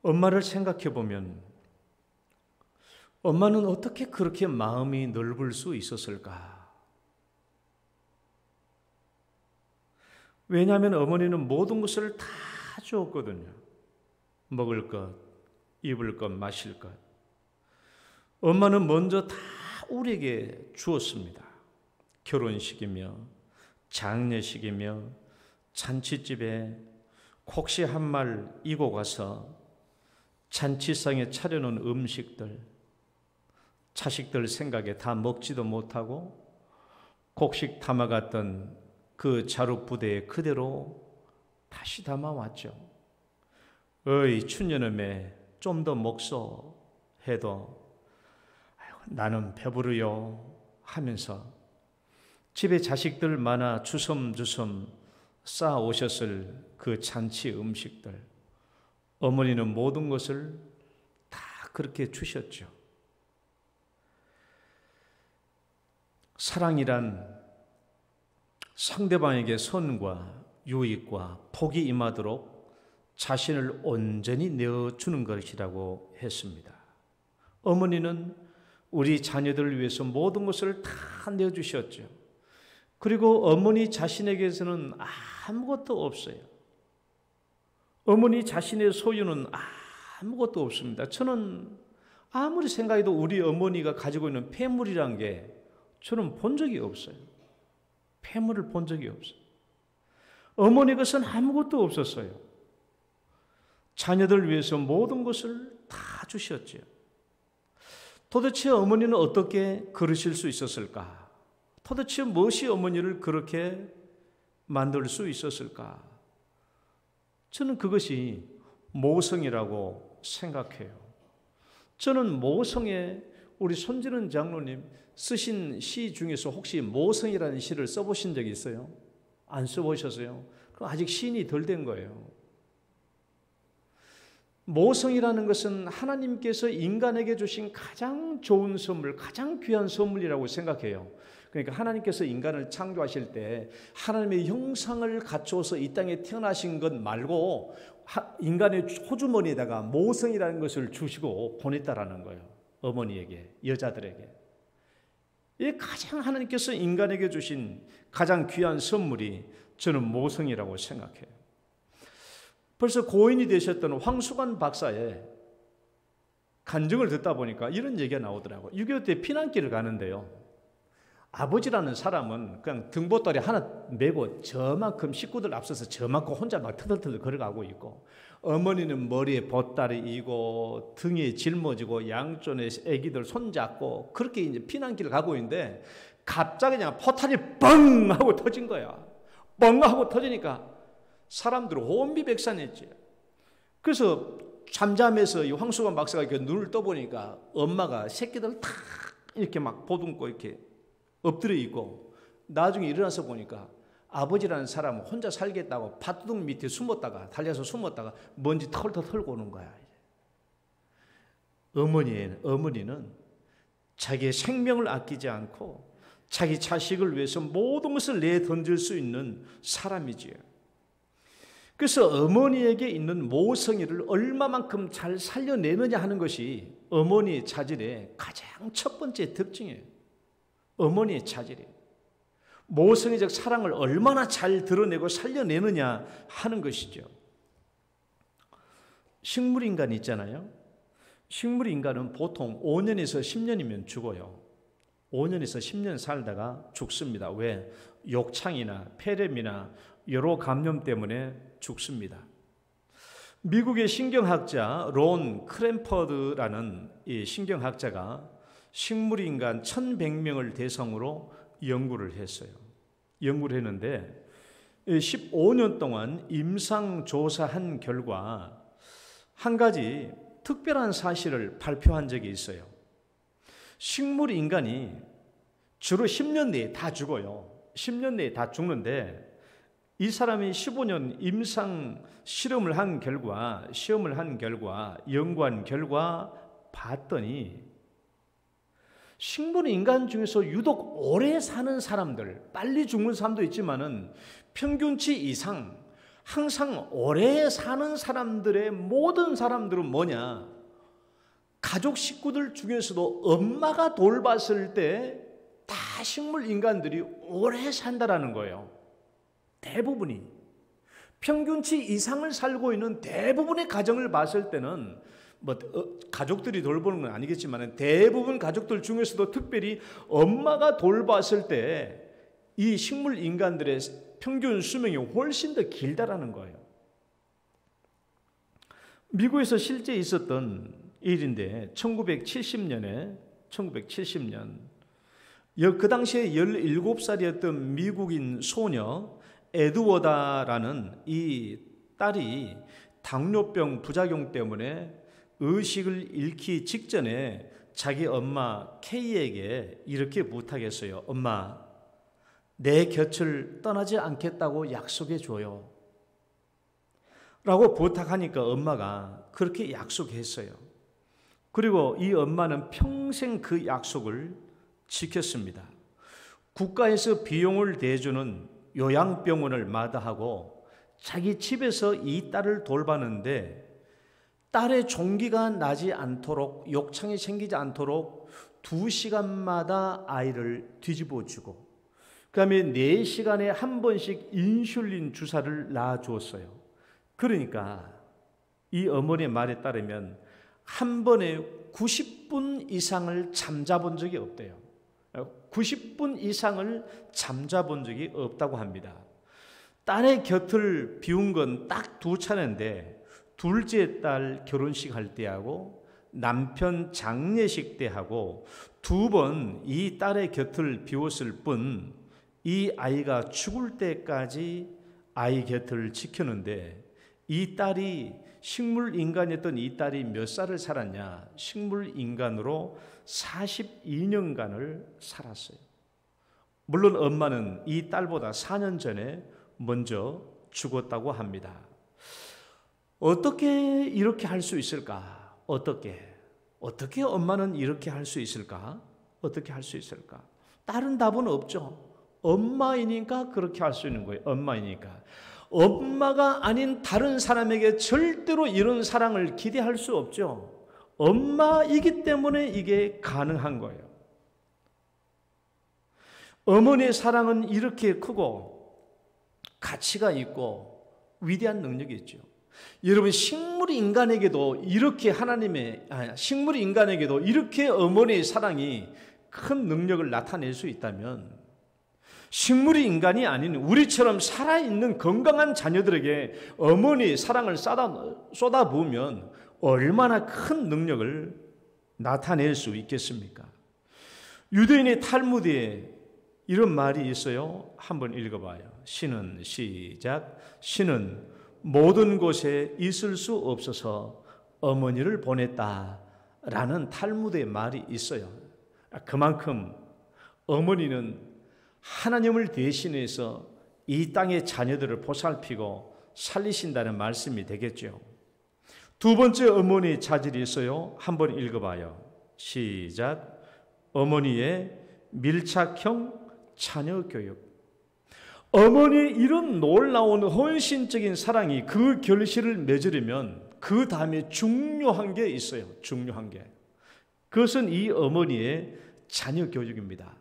엄마를 생각해 보면 엄마는 어떻게 그렇게 마음이 넓을 수 있었을까? 왜냐하면 어머니는 모든 것을 다 주었거든요. 먹을 것, 입을 것, 마실 것. 엄마는 먼저 다 우리에게 주었습니다. 결혼식이며 장례식이며 잔치집에 혹시 한 말 이고 가서 잔치상에 차려놓은 음식들, 자식들 생각에 다 먹지도 못하고 곡식 담아갔던 그 자루부대에 그대로 다시 담아왔죠. 어이 춘여놈에 좀 더 먹소 해도 나는 배부르요 하면서 집에 자식들 많아 주섬주섬 쌓아 오셨을 그 잔치 음식들, 어머니는 모든 것을 다 그렇게 주셨죠. 사랑이란 상대방에게 선과 유익과 복이 임하도록 자신을 온전히 내어주는 것이라고 했습니다. 어머니는 우리 자녀들을 위해서 모든 것을 다 내어주셨죠. 그리고 어머니 자신에게서는 아무것도 없어요. 어머니 자신의 소유는 아무것도 없습니다. 저는 아무리 생각해도 우리 어머니가 가지고 있는 폐물이란 게 저는 본 적이 없어요. 폐물을 본 적이 없어요. 어머니 것은 아무것도 없었어요. 자녀들 위해서 모든 것을 다 주셨죠. 도대체 어머니는 어떻게 그러실 수 있었을까? 도대체 무엇이 어머니를 그렇게 만들 수 있었을까? 저는 그것이 모성이라고 생각해요. 저는 모성에 우리 손진은 장로님 쓰신 시 중에서 혹시 모성이라는 시를 써보신 적이 있어요? 안 써보셨어요? 그럼 아직 시인이 덜 된 거예요. 모성이라는 것은 하나님께서 인간에게 주신 가장 좋은 선물, 가장 귀한 선물이라고 생각해요. 그러니까 하나님께서 인간을 창조하실 때 하나님의 형상을 갖추어서 이 땅에 태어나신 것 말고 인간의 호주머니에다가 모성이라는 것을 주시고 보냈다라는 거예요. 어머니에게, 여자들에게. 이 가장 하나님께서 인간에게 주신 가장 귀한 선물이 저는 모성이라고 생각해요. 벌써 고인이 되셨던 황수관 박사의 간증을 듣다 보니까 이런 얘기가 나오더라고요. 6.25 때 피난길을 가는데요. 아버지라는 사람은 그냥 등보다리 하나 메고 저만큼 식구들 앞서서 저만큼 혼자 막 터덜터덜 걸어가고 있고, 어머니는 머리에 보따리 이고 등에 짊어지고 양손에 애기들 손잡고 그렇게 이제 피난길을 가고 있는데 갑자기 그냥 포탄이 뻥 하고 터진 거야. 뻥 하고 터지니까 사람들은 혼비백산했지. 그래서 잠잠해서 이 황수관 박사가 이렇게 눈을 떠보니까 엄마가 새끼들 다 이렇게 막 보듬고 이렇게 엎드려 있고, 나중에 일어나서 보니까 아버지라는 사람은 혼자 살겠다고 밭두둑 밑에 숨었다가 달려서 숨었다가 먼지 털털 털고 오는 거야. 어머니는 자기의 생명을 아끼지 않고 자기 자식을 위해서 모든 것을 내던질 수 있는 사람이지요. 그래서 어머니에게 있는 모성애를 얼마만큼 잘 살려내느냐 하는 것이 어머니의 자질의 가장 첫 번째 특징이에요. 어머니의 자질이에요. 모성애적 사랑을 얼마나 잘 드러내고 살려내느냐 하는 것이죠. 식물인간이 있잖아요. 식물인간은 보통 5년에서 10년이면 죽어요. 5년에서 10년 살다가 죽습니다. 왜? 욕창이나 폐렴이나 여러 감염 때문에 죽습니다. 미국의 신경학자 론 크램퍼드라는 이 신경학자가 식물인간 1100명을 대상으로 연구를 했어요. 연구를 했는데 15년 동안 임상조사한 결과 한 가지 특별한 사실을 발표한 적이 있어요. 식물인간이 주로 10년 내에 다 죽어요. 10년 내에 다 죽는데 이 사람이 15년 임상 시험을 한 결과 연구한 결과 봤더니 식물인간 중에서 유독 오래 사는 사람들, 빨리 죽는 사람도 있지만은 평균치 이상 항상 오래 사는 사람들의 모든 사람들은 뭐냐? 가족 식구들 중에서도 엄마가 돌봤을 때 다 식물인간들이 오래 산다라는 거예요. 대부분이. 평균치 이상을 살고 있는 대부분의 가정을 봤을 때는 가족들이 돌보는 건 아니겠지만 대부분 가족들 중에서도 특별히 엄마가 돌봤을 때 이 식물 인간들의 평균 수명이 훨씬 더 길다라는 거예요. 미국에서 실제 있었던 일인데 1970년에 1970년. 그 당시에 17살이었던 미국인 소녀 에드워다라는 이 딸이 당뇨병 부작용 때문에 의식을 잃기 직전에 자기 엄마 K에게 이렇게 부탁했어요. 엄마, 내 곁을 떠나지 않겠다고 약속해 줘요. 라고 부탁하니까 엄마가 그렇게 약속했어요. 그리고 이 엄마는 평생 그 약속을 지켰습니다. 국가에서 비용을 대주는 요양병원을 마다하고 자기 집에서 이 딸을 돌봤는데 딸의 종기가 나지 않도록, 욕창이 생기지 않도록 2시간마다 아이를 뒤집어주고 그 다음에 4시간에 한 번씩 인슐린 주사를 놔주었어요. 그러니까 이 어머니의 말에 따르면 한 번에 90분 이상을 잠자본 적이 없대요. 90분 이상을 잠자본 적이 없다고 합니다. 딸의 곁을 비운 건 딱 2차례인데 둘째 딸 결혼식 할 때하고 남편 장례식 때 하고 2번 이 딸의 곁을 비웠을 뿐 이 아이가 죽을 때까지 아이 곁을 지켰는데 이 딸이 식물인간이었던 이 딸이 몇 살을 살았냐? 식물인간으로 42년간을 살았어요. 물론 엄마는 이 딸보다 4년 전에 먼저 죽었다고 합니다. 어떻게 이렇게 할 수 있을까? 어떻게 엄마는 이렇게 할 수 있을까? 어떻게 할 수 있을까? 다른 답은 없죠. 엄마이니까 그렇게 할 수 있는 거예요. 엄마이니까. 엄마가 아닌 다른 사람에게 절대로 이런 사랑을 기대할 수 없죠. 엄마이기 때문에 이게 가능한 거예요. 어머니의 사랑은 이렇게 크고 가치가 있고 위대한 능력이 있죠. 여러분, 식물 인간에게도 이렇게 어머니의 사랑이 큰 능력을 나타낼 수 있다면 식물이 인간이 아닌 우리처럼 살아있는 건강한 자녀들에게 어머니의 사랑을 쏟아부으면 얼마나 큰 능력을 나타낼 수 있겠습니까? 유대인의 탈무드에 이런 말이 있어요. 한번 읽어봐요. 시작. 신은 모든 곳에 있을 수 없어서 어머니를 보냈다라는 탈무드의 말이 있어요. 그만큼 어머니는 하나님을 대신해서 이 땅의 자녀들을 보살피고 살리신다는 말씀이 되겠죠. 2번째 어머니의 자질이 있어요. 한번 읽어봐요. 시작. 어머니의 밀착형 자녀 교육. 어머니의 이런 놀라운 헌신적인 사랑이 그 결실을 맺으려면 그 다음에 중요한 게 있어요. 중요한 게. 그것은 이 어머니의 자녀 교육입니다.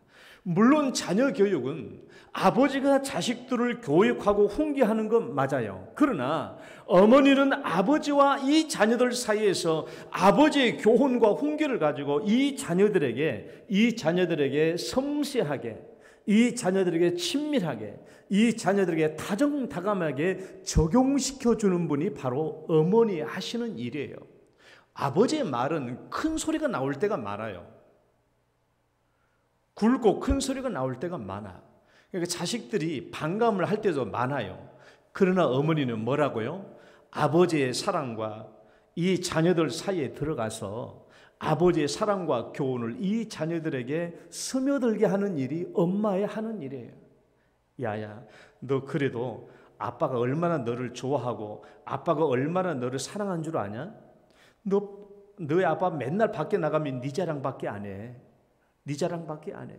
물론 자녀 교육은 아버지가 자식들을 교육하고 훈계하는 건 맞아요. 그러나 어머니는 아버지와 이 자녀들 사이에서 아버지의 교훈과 훈계를 가지고 이 자녀들에게 섬세하게, 이 자녀들에게 친밀하게, 이 자녀들에게 다정다감하게 적용시켜주는 분이 바로 어머니 하시는 일이에요. 아버지의 말은 큰 소리가 나올 때가 많아요. 굵고 큰 소리가 나올 때가 많아. 그러니까 자식들이 반감을 할 때도 많아요. 그러나 어머니는 뭐라고요? 아버지의 사랑과 이 자녀들 사이에 들어가서 아버지의 사랑과 교훈을 이 자녀들에게 스며들게 하는 일이 엄마의 하는 일이에요. 야야, 너 그래도 아빠가 얼마나 너를 좋아하고 아빠가 얼마나 너를 사랑한 줄 아냐? 너의 아빠 맨날 밖에 나가면 네 자랑밖에 안 해. 네 자랑밖에 안 해.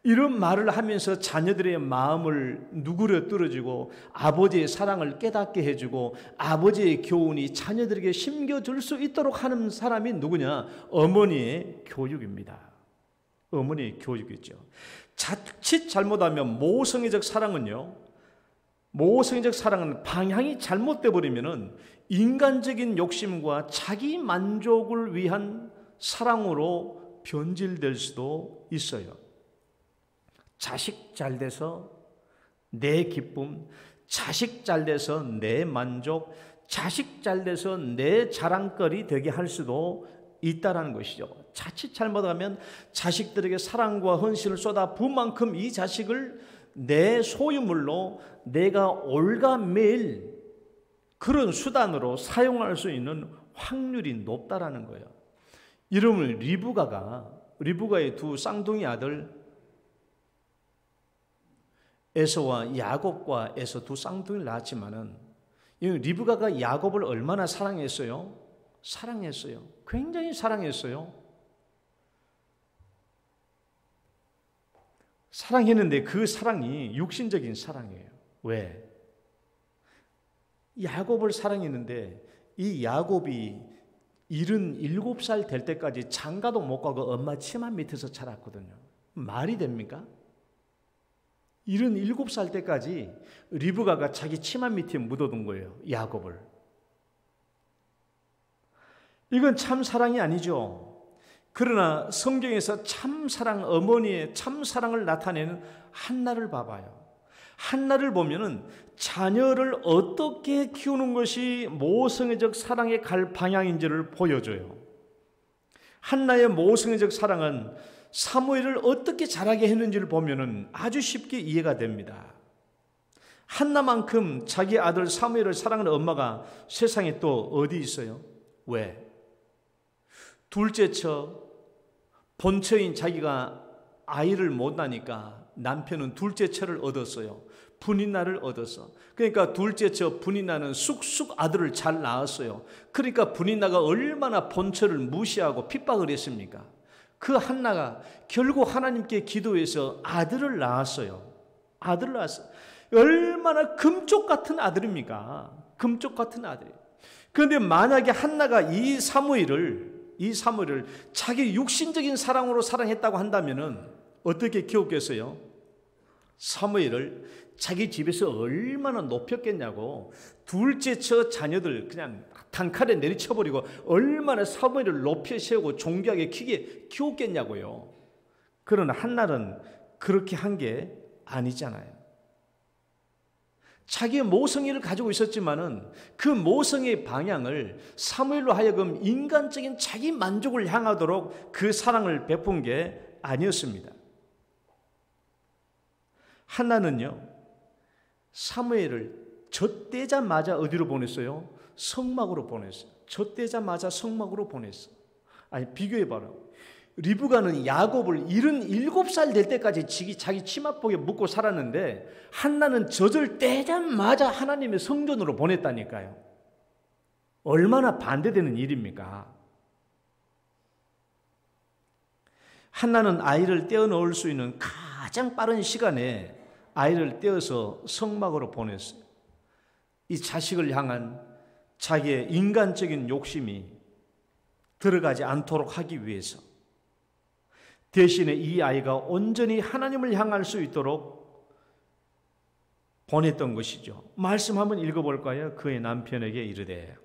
이런 말을 하면서 자녀들의 마음을 누그러뜨려주고 아버지의 사랑을 깨닫게 해주고 아버지의 교훈이 자녀들에게 심겨줄 수 있도록 하는 사람이 누구냐? 어머니의 교육입니다. 어머니의 교육이죠. 자칫 잘못하면 모성애적 사랑은 방향이 잘못돼 버리면은 인간적인 욕심과 자기 만족을 위한 사랑으로 변질될 수도 있어요. 자식 잘 돼서 내 기쁨, 자식 잘 돼서 내 만족, 자식 잘 돼서 내 자랑거리 되게 할 수도 있다라는 것이죠. 자칫 잘못하면 자식들에게 사랑과 헌신을 쏟아 부은 만큼 이 자식을 내 소유물로 내가 올가매일 그런 수단으로 사용할 수 있는 확률이 높다라는 거예요. 이름을 리브가의 두 쌍둥이 아들 에서와 야곱과 에서 두 쌍둥이를 낳았지만은 리브가가 야곱을 얼마나 사랑했어요? 사랑했어요. 굉장히 사랑했어요. 사랑했는데 그 사랑이 육신적인 사랑이에요. 왜? 야곱을 사랑했는데 이 야곱이 77살 될 때까지 장가도 못 가고 엄마 치마 밑에서 자랐거든요. 말이 됩니까? 77살 때까지 리브가가 자기 치마 밑에 묻어둔 거예요. 야곱을. 이건 참 사랑이 아니죠. 그러나 성경에서 참 사랑, 어머니의 참 사랑을 나타내는 한나를 봐봐요. 한나를 보면은 자녀를 어떻게 키우는 것이 모성애적 사랑에 갈 방향인지를 보여줘요. 한나의 모성애적 사랑은 사무엘을 어떻게 자라게 했는지를 보면은 아주 쉽게 이해가 됩니다. 한나만큼 자기 아들 사무엘을 사랑하는 엄마가 세상에 또 어디 있어요? 왜? 둘째처 본처인 자기가 아이를 못 낳으니까 남편은 둘째처를 얻었어요. 분인나를 얻었어. 그러니까 둘째처 분인나는 쑥쑥 아들을 잘 낳았어요. 그러니까 분인나가 얼마나 본처를 무시하고 핍박을 했습니까? 그 한나가 결국 하나님께 기도해서 아들을 낳았어요. 아들을 낳았어요. 얼마나 금쪽 같은 아들입니까? 금쪽 같은 아들. 그런데 만약에 한나가 이 사무엘을 자기 육신적인 사랑으로 사랑했다고 한다면은 어떻게 키웠겠어요? 사무엘을 자기 집에서 얼마나 높였겠냐고. 둘째 처 자녀들 그냥 단칼에 내리쳐버리고 얼마나 사무엘을 높여 세우고 존귀하게 크게 키웠겠냐고요. 그러나 한나는 그렇게 한 게 아니잖아요. 자기의 모성애를 가지고 있었지만은 그 모성애의 방향을 사무엘로 하여금 인간적인 자기 만족을 향하도록 그 사랑을 베푼 게 아니었습니다. 한나는요, 사무엘을 젖대자마자 어디로 보냈어요? 성막으로 보냈어요. 젖대자마자 성막으로 보냈어요. 아니, 비교해봐라. 리브가는 야곱을 77살 될 때까지 자기 치마복에 묻고 살았는데 한나는 젖을 떼자마자 하나님의 성전으로 보냈다니까요. 얼마나 반대되는 일입니까? 한나는 아이를 떼어 넣을 수 있는 가장 빠른 시간에 아이를 떼어서 성막으로 보냈어요. 이 자식을 향한 자기의 인간적인 욕심이 들어가지 않도록 하기 위해서 대신에 이 아이가 온전히 하나님을 향할 수 있도록 보냈던 것이죠. 말씀 한번 읽어볼까요? 그의 남편에게 이르되,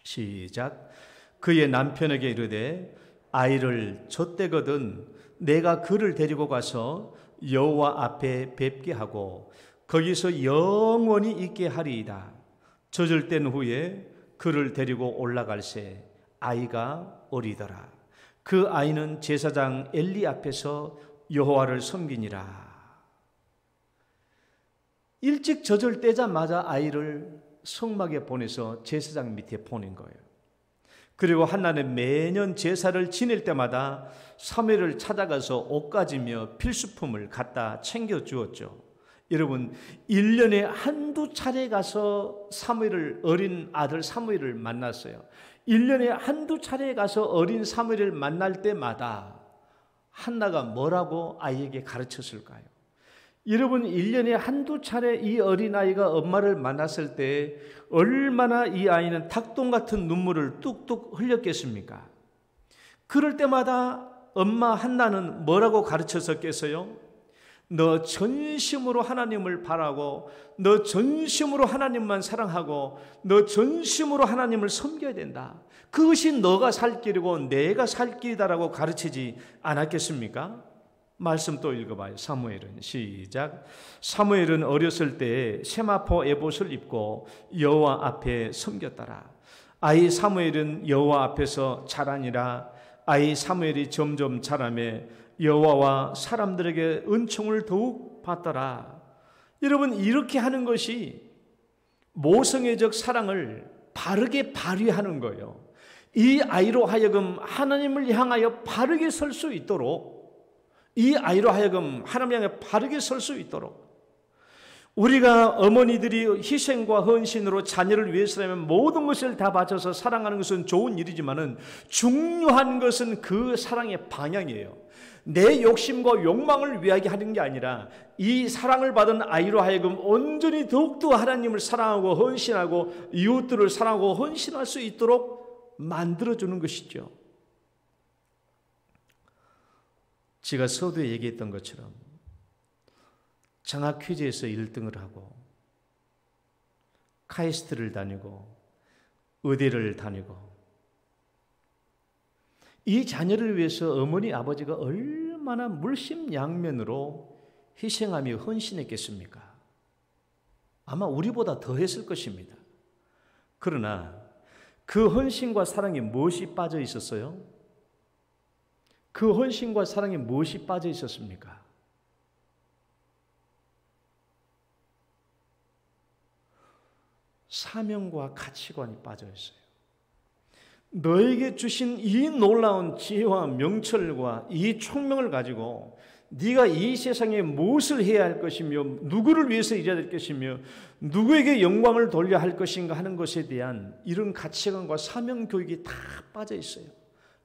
시작. 그의 남편에게 이르되 아이를 젖대거든 내가 그를 데리고 가서 여호와 앞에 뵙게 하고 거기서 영원히 있게 하리이다. 젖을 뗀 후에 그를 데리고 올라갈새 아이가 어리더라. 그 아이는 제사장 엘리 앞에서 여호와를 섬기니라. 일찍 젖을 떼자마자 아이를 성막에 보내서 제사장 밑에 보낸 거예요. 그리고 한나는 매년 제사를 지낼 때마다 사무엘을 찾아가서 옷 가지며 필수품을 갖다 챙겨 주었죠. 여러분, 1년에 한두 차례 가서 어린 아들 사무엘을 만났어요. 1년에 한두 차례 가서 어린 사무엘을 만날 때마다 한나가 뭐라고 아이에게 가르쳤을까요? 여러분, 1년에 한두 차례 이 어린아이가 엄마를 만났을 때 얼마나 이 아이는 닭똥 같은 눈물을 뚝뚝 흘렸겠습니까? 그럴 때마다 엄마 한나는 뭐라고 가르쳤었겠어요? 너 전심으로 하나님을 바라고, 너 전심으로 하나님만 사랑하고, 너 전심으로 하나님을 섬겨야 된다. 그것이 너가 살 길이고 내가 살 길이다라고 가르치지 않았겠습니까? 말씀 또 읽어봐요. 사무엘은 시작. 사무엘은 어렸을 때 세마포 에봇을 입고 여호와 앞에 섬겼더라. 아이 사무엘은 여호와 앞에서 자라니라. 아이 사무엘이 점점 자라매 여호와와 사람들에게 은총을 더욱 받더라. 여러분, 이렇게 하는 것이 모성애적 사랑을 바르게 발휘하는 거예요. 이 아이로 하여금 하나님을 향하여 바르게 설 수 있도록, 이 아이로 하여금 하나님 향해 바르게 설 수 있도록, 우리가 어머니들이 희생과 헌신으로 자녀를 위해서라면 모든 것을 다 바쳐서 사랑하는 것은 좋은 일이지만은 중요한 것은 그 사랑의 방향이에요. 내 욕심과 욕망을 위하게 하는 게 아니라 이 사랑을 받은 아이로 하여금 온전히 더욱더 하나님을 사랑하고 헌신하고 이웃들을 사랑하고 헌신할 수 있도록 만들어주는 것이죠. 제가 서두에 얘기했던 것처럼 장학 퀴즈에서 1등을 하고 카이스트를 다니고 의대를 다니고 이 자녀를 위해서 어머니 아버지가 얼마나 물심양면으로 희생하며 헌신했겠습니까? 아마 우리보다 더 했을 것입니다. 그러나 그 헌신과 사랑에 무엇이 빠져 있었어요? 그 헌신과 사랑에 무엇이 빠져 있었습니까? 사명과 가치관이 빠져 있어요. 너에게 주신 이 놀라운 지혜와 명철과 이 총명을 가지고 네가 이 세상에 무엇을 해야 할 것이며 누구를 위해서 일해야 될 것이며 누구에게 영광을 돌려야 할 것인가 하는 것에 대한 이런 가치관과 사명 교육이 다 빠져 있어요.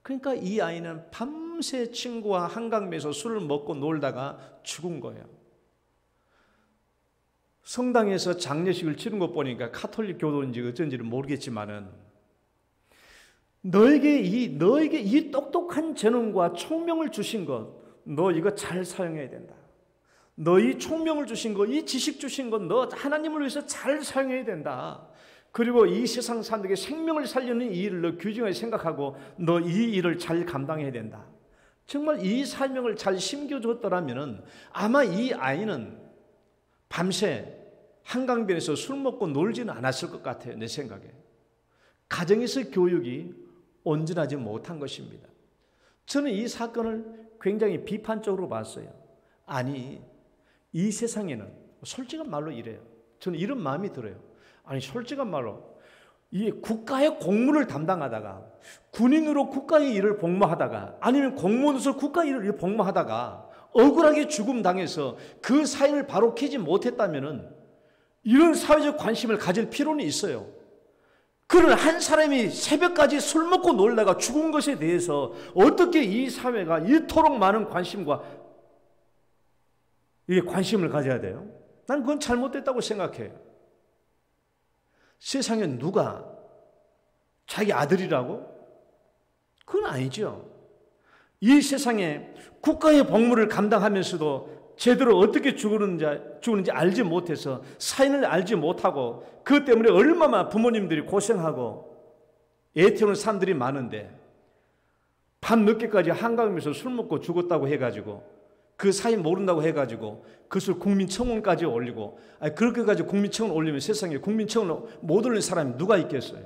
그러니까 이 아이는 밤새 친구와 한강에서 술을 먹고 놀다가 죽은 거예요. 성당에서 장례식을 치른 것 보니까 카톨릭 교도인지 어쩐지는 모르겠지만은 너에게 이 똑똑한 재능과 총명을 주신 것, 너 이거 잘 사용해야 된다. 너 이 총명을 주신 것, 이 지식 주신 것, 너 하나님을 위해서 잘 사용해야 된다. 그리고 이 세상 사람들에게 생명을 살리는 이 일을 너 귀중하게 생각하고 너 이 일을 잘 감당해야 된다. 정말 이 사명을 잘 심겨줬더라면 아마 이 아이는 밤새 한강변에서 술 먹고 놀지는 않았을 것 같아요. 내 생각에. 가정에서 교육이 온전하지 못한 것입니다. 저는 이 사건을 굉장히 비판적으로 봤어요. 아니, 이 세상에는 솔직한 말로 이래요. 저는 이런 마음이 들어요. 아니, 솔직한 말로 이 국가의 공무를 담당하다가 군인으로 국가의 일을 복무하다가 아니면 공무원으로서 국가의 일을 복무하다가 억울하게 죽음 당해서 그 사연을 바로 캐지 못했다면은 이런 사회적 관심을 가질 필요는 있어요. 그러나 한 사람이 새벽까지 술 먹고 놀다가 죽은 것에 대해서 어떻게 이 사회가 이토록 많은 관심과 이게 관심을 가져야 돼요? 난 그건 잘못됐다고 생각해요. 세상에 누가 자기 아들이라고? 그건 아니죠. 이 세상에 국가의 복무를 감당하면서도 제대로 어떻게 죽었는지 알지 못해서 사인을 알지 못하고 그것 때문에 얼마나 부모님들이 고생하고 애태우는 사람들이 많은데 밤늦게까지 한강에서 술 먹고 죽었다고 해가지고 그 사인 모른다고 해가지고 그것을 국민청원까지 올리고 그렇게까지 국민청원 올리면 세상에 국민청원 못 올리는 사람이 누가 있겠어요?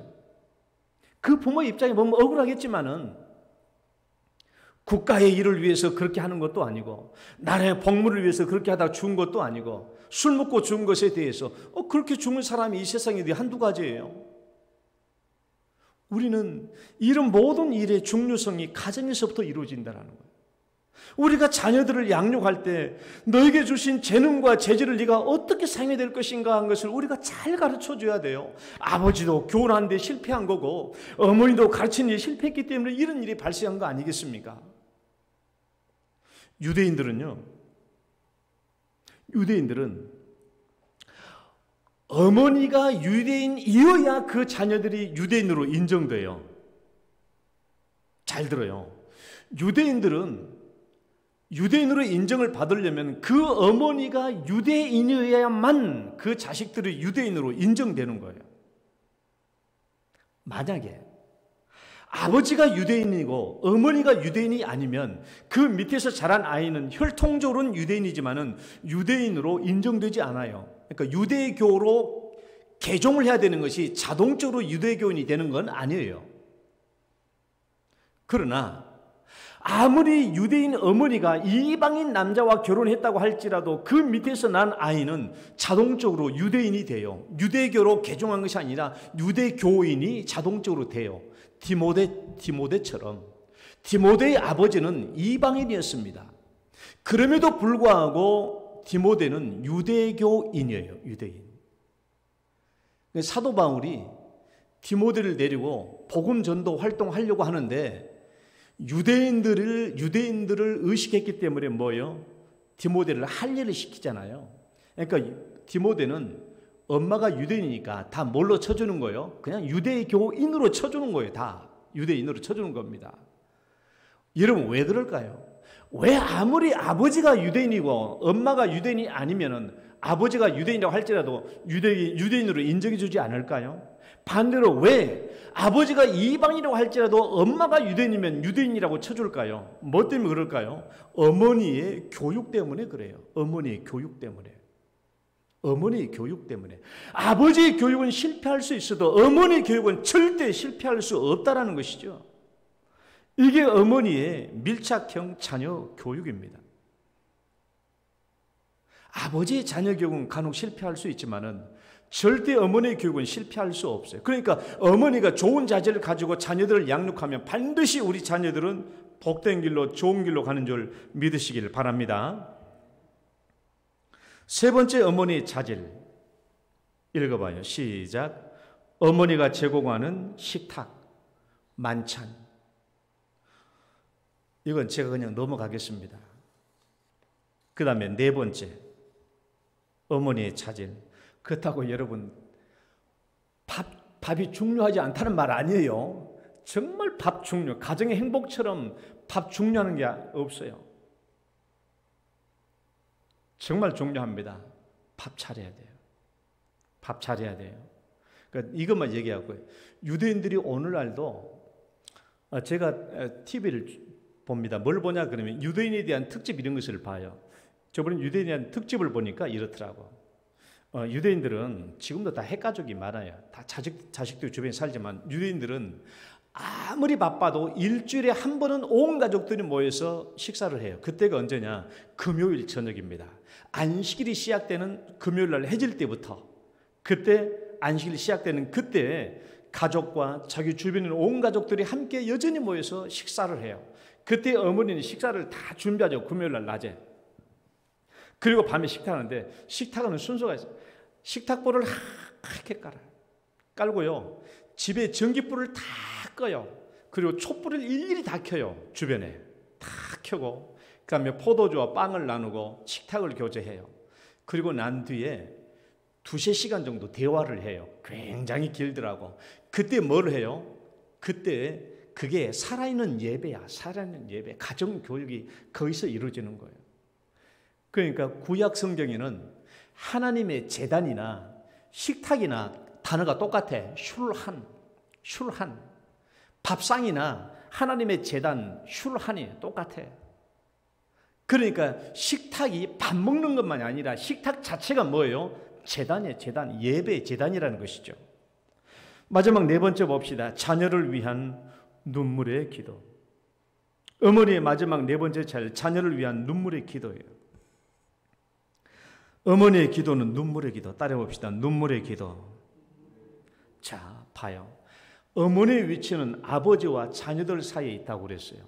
그 부모 입장에 보면 억울하겠지만은 국가의 일을 위해서 그렇게 하는 것도 아니고 나라의 복무를 위해서 그렇게 하다가 죽은 것도 아니고 술 먹고 죽은 것에 대해서 그렇게 죽은 사람이 이 세상에 한두 가지예요. 우리는 이런 모든 일의 중요성이 가정에서부터 이루어진다는 거예요. 우리가 자녀들을 양육할 때 너에게 주신 재능과 재질을 네가 어떻게 사용해야 될 것인가 하는 것을 우리가 잘 가르쳐줘야 돼요. 아버지도 교훈하는데 실패한 거고 어머니도 가르치는 데 실패했기 때문에 이런 일이 발생한 거 아니겠습니까? 유대인들은 어머니가 유대인이어야 그 자녀들이 유대인으로 인정돼요. 잘 들어요. 유대인들은 유대인으로 인정을 받으려면 그 어머니가 유대인이어야만 그 자식들이 유대인으로 인정되는 거예요. 만약에 아버지가 유대인이고 어머니가 유대인이 아니면 그 밑에서 자란 아이는 혈통적으로는 유대인이지만은 유대인으로 인정되지 않아요. 그러니까 유대교로 개종을 해야 되는 것이 자동적으로 유대교인이 되는 건 아니에요. 그러나 아무리 유대인 어머니가 이방인 남자와 결혼했다고 할지라도 그 밑에서 난 아이는 자동적으로 유대인이 돼요. 유대교로 개종한 것이 아니라 유대교인이 자동적으로 돼요. 디모데처럼. 디모데의 아버지는 이방인이었습니다. 그럼에도 불구하고 디모데는 유대교인이에요. 유대인. 사도 바울이 디모데를 데리고 복음 전도 활동하려고 하는데 유대인들을 의식했기 때문에 뭐예요? 디모데를 할례를 시키잖아요. 그러니까 디모데는 엄마가 유대인이니까 다 뭘로 쳐주는 거예요? 그냥 유대교인으로 쳐주는 거예요. 다 유대인으로 쳐주는 겁니다. 여러분 왜 그럴까요? 왜 아무리 아버지가 유대인이고 엄마가 유대인이 아니면은 아버지가 유대인이라고 할지라도 유대인으로 인정해 주지 않을까요? 반대로 왜 아버지가 이방인이라고 할지라도 엄마가 유대인이면 유대인이라고 쳐줄까요? 뭐 때문에 그럴까요? 어머니의 교육 때문에 그래요. 어머니의 교육 때문에. 어머니의 교육 때문에. 아버지의 교육은 실패할 수 있어도 어머니의 교육은 절대 실패할 수 없다라는 것이죠. 이게 어머니의 밀착형 자녀 교육입니다. 아버지의 자녀 교육은 간혹 실패할 수 있지만은 절대 어머니의 교육은 실패할 수 없어요. 그러니까 어머니가 좋은 자질을 가지고 자녀들을 양육하면 반드시 우리 자녀들은 복된 길로 좋은 길로 가는 줄 믿으시길 바랍니다. 세 번째 어머니의 자질 읽어봐요. 시작. 어머니가 제공하는 식탁, 만찬. 이건 제가 그냥 넘어가겠습니다. 그 다음에 네 번째 어머니의 자질. 그렇다고 여러분 밥이 중요하지 않다는 말 아니에요. 정말 밥 중요. 가정의 행복처럼 밥 중요한 게 없어요. 정말 중요합니다. 밥 차려야 돼요. 밥 차려야 돼요. 그러니까 이것만 얘기하고요. 유대인들이 오늘날도 제가 TV를 봅니다. 뭘 보냐 그러면 유대인에 대한 특집 이런 것을 봐요. 저번에 유대인에 대한 특집을 보니까 이렇더라고. 유대인들은 지금도 다 핵가족이 많아요. 다 자식들 주변에 살지만 유대인들은 아무리 바빠도 일주일에 한 번은 온 가족들이 모여서 식사를 해요. 그때가 언제냐? 금요일 저녁입니다. 안식일이 시작되는 금요일 날 해질 때부터 그때 안식일이 시작되는 그때 가족과 자기 주변에 있는 온 가족들이 함께 여전히 모여서 식사를 해요. 그때 어머니는 식사를 다 준비하죠. 금요일 날 낮에. 그리고 밤에 식탁하는데 식탁하는 순서가 있어요. 식탁불을 하얗게 깔고요. 집에 전기불을 다 꺼요. 그리고 촛불을 일일이 다 켜요. 주변에 다 켜고 그 다음에 포도주와 빵을 나누고 식탁을 교제해요. 그리고 난 뒤에 2-3시간 정도 대화를 해요. 굉장히 길더라고. 그때 뭘 해요? 그때 그게 살아있는 예배야. 살아있는 예배. 가정교육이 거기서 이루어지는 거예요. 그러니까 구약 성경에는 하나님의 제단이나 식탁이나 단어가 똑같아. 슐한. 밥상이나 하나님의 제단, 슐한이 똑같아. 그러니까 식탁이 밥 먹는 것만이 아니라 식탁 자체가 뭐예요? 제단이에요. 제단. 예배의 제단이라는 것이죠. 마지막 네 번째 봅시다. 자녀를 위한 눈물의 기도. 어머니의 마지막 네 번째 자녀를 위한 눈물의 기도예요. 어머니의 기도는 눈물의 기도. 따라해 봅시다. 눈물의 기도. 자, 봐요. 어머니의 위치는 아버지와 자녀들 사이에 있다고 그랬어요.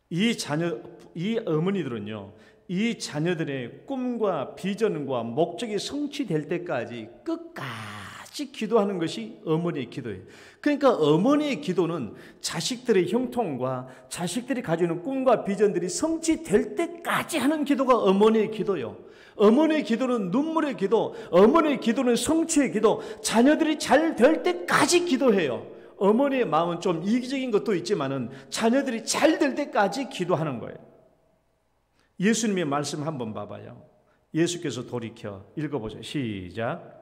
이 어머니들은요, 이 자녀들의 꿈과 비전과 목적이 성취될 때까지 끝까지 기도하는 것이 어머니의 기도예요. 그러니까 어머니의 기도는 자식들의 형통과 자식들이 가지고 있는 꿈과 비전들이 성취될 때까지 하는 기도가 어머니의 기도예요. 어머니의 기도는 눈물의 기도, 어머니의 기도는 성취의 기도, 자녀들이 잘 될 때까지 기도해요. 어머니의 마음은 좀 이기적인 것도 있지만은 자녀들이 잘 될 때까지 기도하는 거예요. 예수님의 말씀 한번 봐봐요. 예수께서 돌이켜 읽어보세요. 시작.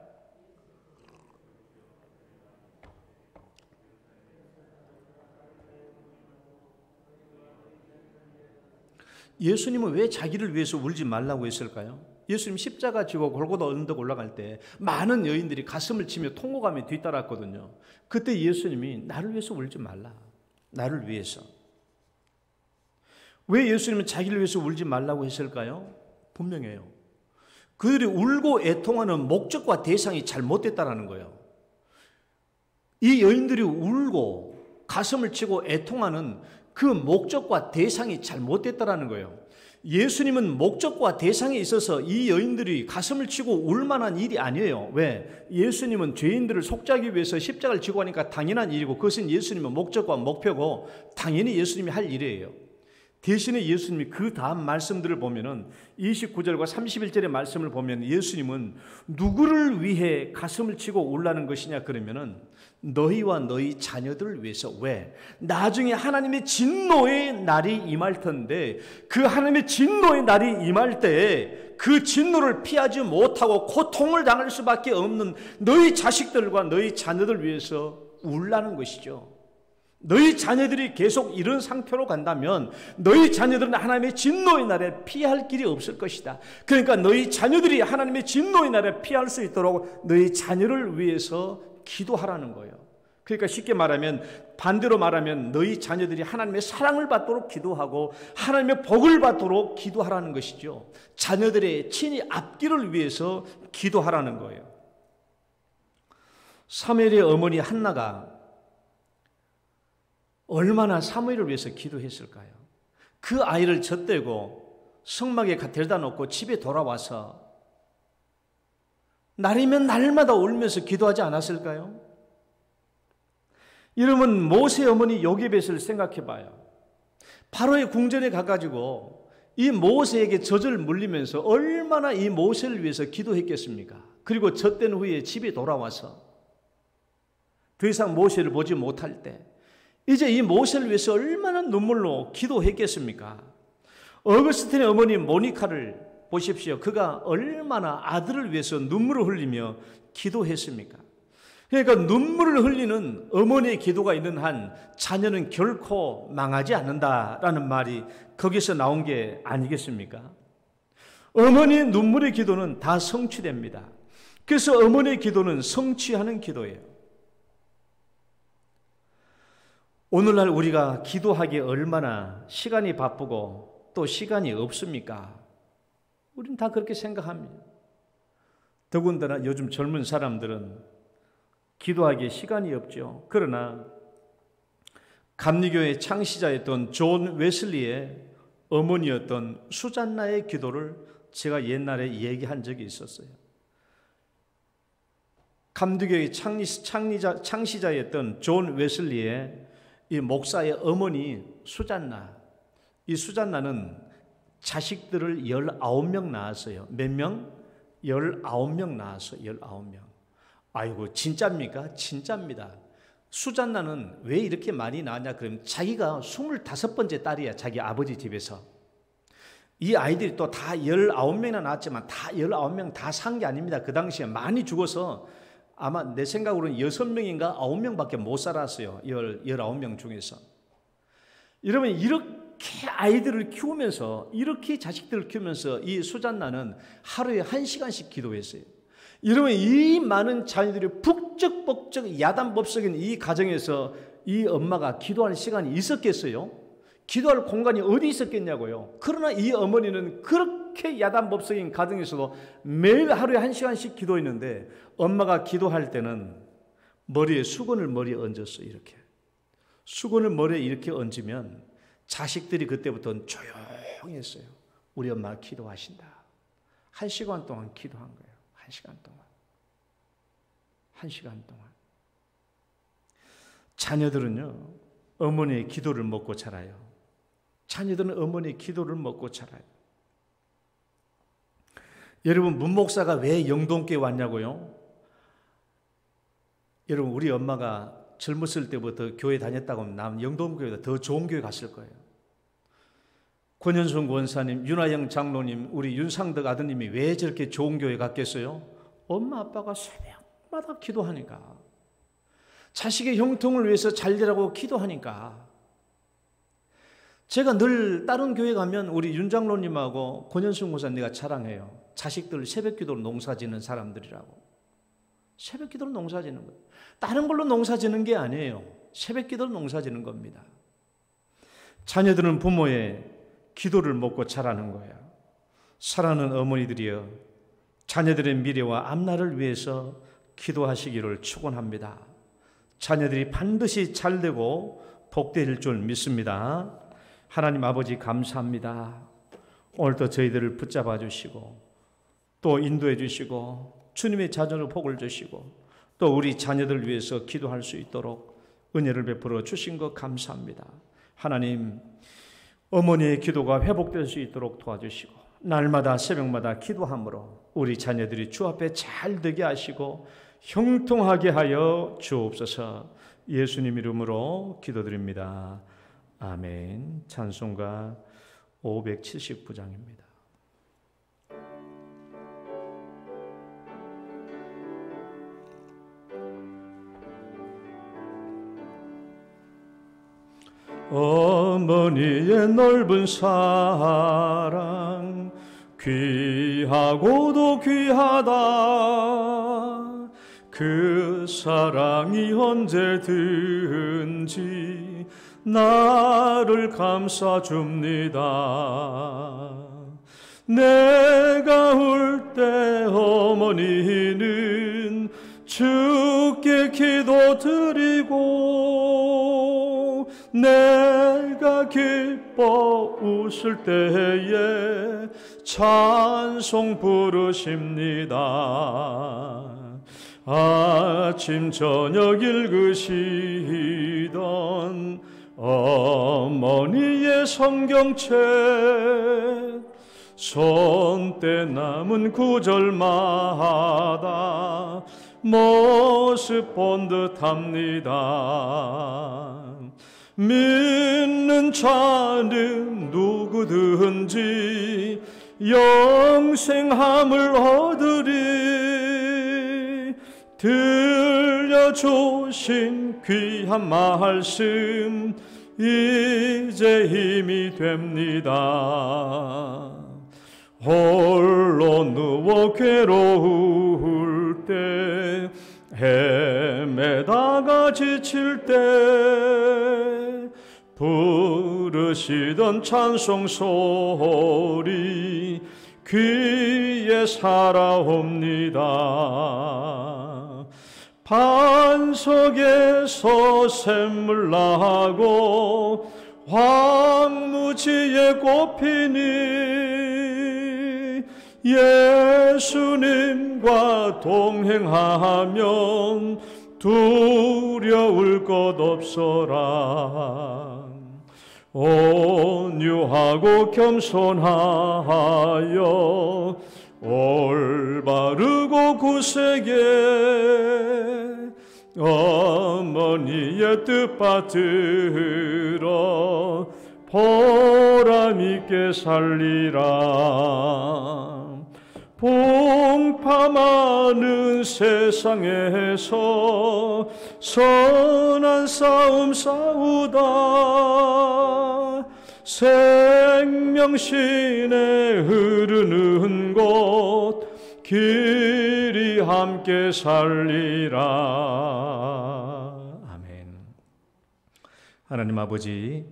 예수님은 왜 자기를 위해서 울지 말라고 했을까요? 예수님 십자가 지고 골고다 언덕 올라갈 때 많은 여인들이 가슴을 치며 통곡하며 뒤따랐거든요. 그때 예수님이 나를 위해서 울지 말라. 나를 위해서. 왜 예수님은 자기를 위해서 울지 말라고 했을까요? 분명해요. 그들이 울고 애통하는 목적과 대상이 잘못됐다는 거예요. 이 여인들이 울고 가슴을 치고 애통하는 그 목적과 대상이 잘못됐다는 거예요. 예수님은 목적과 대상에 있어서 이 여인들이 가슴을 치고 울 만한 일이 아니에요. 왜? 예수님은 죄인들을 속죄하기 위해서 십자가를 지고 하니까 당연한 일이고, 그것은 예수님의 목적과 목표고 당연히 예수님이 할 일이에요. 대신에 예수님이 그 다음 말씀들을 보면은 29절과 31절의 말씀을 보면 예수님은 누구를 위해 가슴을 치고 울라는 것이냐 그러면은 너희와 너희 자녀들을 위해서. 왜? 나중에 하나님의 진노의 날이 임할 텐데, 그 하나님의 진노의 날이 임할 때에 그 진노를 피하지 못하고 고통을 당할 수밖에 없는 너희 자식들과 너희 자녀들 위해서 울라는 것이죠. 너희 자녀들이 계속 이런 상태로 간다면 너희 자녀들은 하나님의 진노의 날에 피할 길이 없을 것이다. 그러니까 너희 자녀들이 하나님의 진노의 날에 피할 수 있도록 너희 자녀를 위해서 기도하라는 거예요. 그러니까 쉽게 말하면, 반대로 말하면 너희 자녀들이 하나님의 사랑을 받도록 기도하고 하나님의 복을 받도록 기도하라는 것이죠. 자녀들의 친히 앞길을 위해서 기도하라는 거예요. 사무엘의 어머니 한나가 얼마나 사무엘을 위해서 기도했을까요? 그 아이를 젖대고 성막에 데려다 놓고 집에 돌아와서 날이면 날마다 울면서 기도하지 않았을까요? 여러분, 모세 어머니 요게벳을 생각해 봐요. 바로의 궁전에 가가지고 이 모세에게 젖을 물리면서 얼마나 이 모세를 위해서 기도했겠습니까? 그리고 젖된 후에 집에 돌아와서 더 이상 모세를 보지 못할 때 이제 이 모세를 위해서 얼마나 눈물로 기도했겠습니까? 어거스틴의 어머니 모니카를 보십시오. 그가 얼마나 아들을 위해서 눈물을 흘리며 기도했습니까? 그러니까 눈물을 흘리는 어머니의 기도가 있는 한 자녀는 결코 망하지 않는다라는 말이 거기서 나온 게 아니겠습니까? 어머니의 눈물의 기도는 다 성취됩니다. 그래서 어머니의 기도는 성취하는 기도예요. 오늘날 우리가 기도하기에 얼마나 시간이 바쁘고 또 시간이 없습니까? 우리는 다 그렇게 생각합니다. 더군다나 요즘 젊은 사람들은 기도하기에 시간이 없죠. 그러나 감리교의 창시자였던 존 웨슬리의 어머니였던 수잔나의 기도를 제가 옛날에 얘기한 적이 있었어요. 감리교의 창시자였던 존 웨슬리의 이 목사의 어머니 수잔나, 이 수잔나는 자식들을 19명 낳았어요. 몇 명? 19명 낳았어요. 19명. 아이고, 진짜입니까? 진짜입니다. 수잔나는 왜 이렇게 많이 낳았냐 그러면 자기가 25번째 딸이야. 자기 아버지 집에서. 이 아이들이 또 다 19명이나 낳았지만 다 19명 다 산 게 아닙니다. 그 당시에 많이 죽어서 아마 내 생각으로는 6명인가 9명밖에 못 살았어요. 19명 중에서. 여러분, 이렇게 아이들을 키우면서, 이렇게 자식들을 키우면서 이 수잔나는 하루에 1시간씩 기도했어요. 여러분, 이 많은 자녀들이 북적북적 야단법석인 이 가정에서 이 엄마가 기도할 시간이 있었겠어요? 기도할 공간이 어디 있었겠냐고요. 그러나 이 어머니는 그렇게 야단법석인 가정에서도 매일 하루에 1시간씩 기도했는데, 엄마가 기도할 때는 머리에 수건을 머리에 얹었어요. 이렇게 수건을 머리에 이렇게 얹으면 자식들이 그때부터는 조용히 했어요. 우리 엄마가 기도하신다. 1시간 동안 기도한 거예요. 1시간 동안. 1시간 동안. 자녀들은요, 어머니의 기도를 먹고 자라요. 자녀들은 어머니의 기도를 먹고 자라요. 여러분, 문 목사가 왜 영동교회 왔냐고요? 여러분, 우리 엄마가 젊었을 때부터 교회 다녔다고 하면 남 영동교회보다 더 좋은 교회 갔을 거예요. 권현순 권사님, 윤하영 장로님, 우리 윤상덕 아드님이 왜 저렇게 좋은 교회 갔겠어요? 엄마 아빠가 새벽마다 기도하니까, 자식의 형통을 위해서 잘 되라고 기도하니까. 제가 늘 다른 교회 가면 우리 윤 장로님하고 권현순 권사님 내가 자랑해요. 자식들 새벽 기도로 농사지는 사람들이라고. 새벽 기도로 농사지는 거예요. 다른 걸로 농사지는 게 아니에요. 새벽 기도로 농사지는 겁니다. 자녀들은 부모의 기도를 먹고 자라는 거예요. 사랑하는 어머니들이여, 자녀들의 미래와 앞날을 위해서 기도하시기를 축원합니다. 자녀들이 반드시 잘되고 복될 줄 믿습니다. 하나님 아버지 감사합니다. 오늘도 저희들을 붙잡아 주시고 또 인도해 주시고 주님의 자녀로 복을 주시고 또 우리 자녀들 위해서 기도할 수 있도록 은혜를 베풀어 주신 것 감사합니다. 하나님, 어머니의 기도가 회복될 수 있도록 도와주시고 날마다 새벽마다 기도함으로 우리 자녀들이 주 앞에 잘 되게 하시고 형통하게 하여 주옵소서. 예수님 이름으로 기도드립니다. 아멘. 찬송가 579장입니다. 어머니의 넓은 사랑 귀하고도 귀하다. 그 사랑이 언제든지 나를 감싸줍니다. 내가 울 때 어머니는 주께 기도드리고 내가 기뻐 웃을 때에 찬송 부르십니다. 아침 저녁 읽으시던 어머니의 성경책 손때 남은 구절마다 모습 본 듯합니다. 믿는 자는 누구든지 영생함을 얻으리. 들려주신 귀한 말씀 이제 힘이 됩니다. 홀로 누워 괴로울 때 헤매다가 지칠 때 부르시던 찬송 소리 귀에 살아옵니다. 반석에서 샘물 나고 황무지에 꽃피니 예수님과 동행하면 두려울 것 없어라. 온유하고 겸손하여 올바르고 굳세게 어머니의 뜻 받들어 보람있게 살리라. 풍파많은 세상에서 선한 싸움 싸우다 생명신에 흐르는 곳 길이 함께 살리라. 아멘. 하나님 아버지,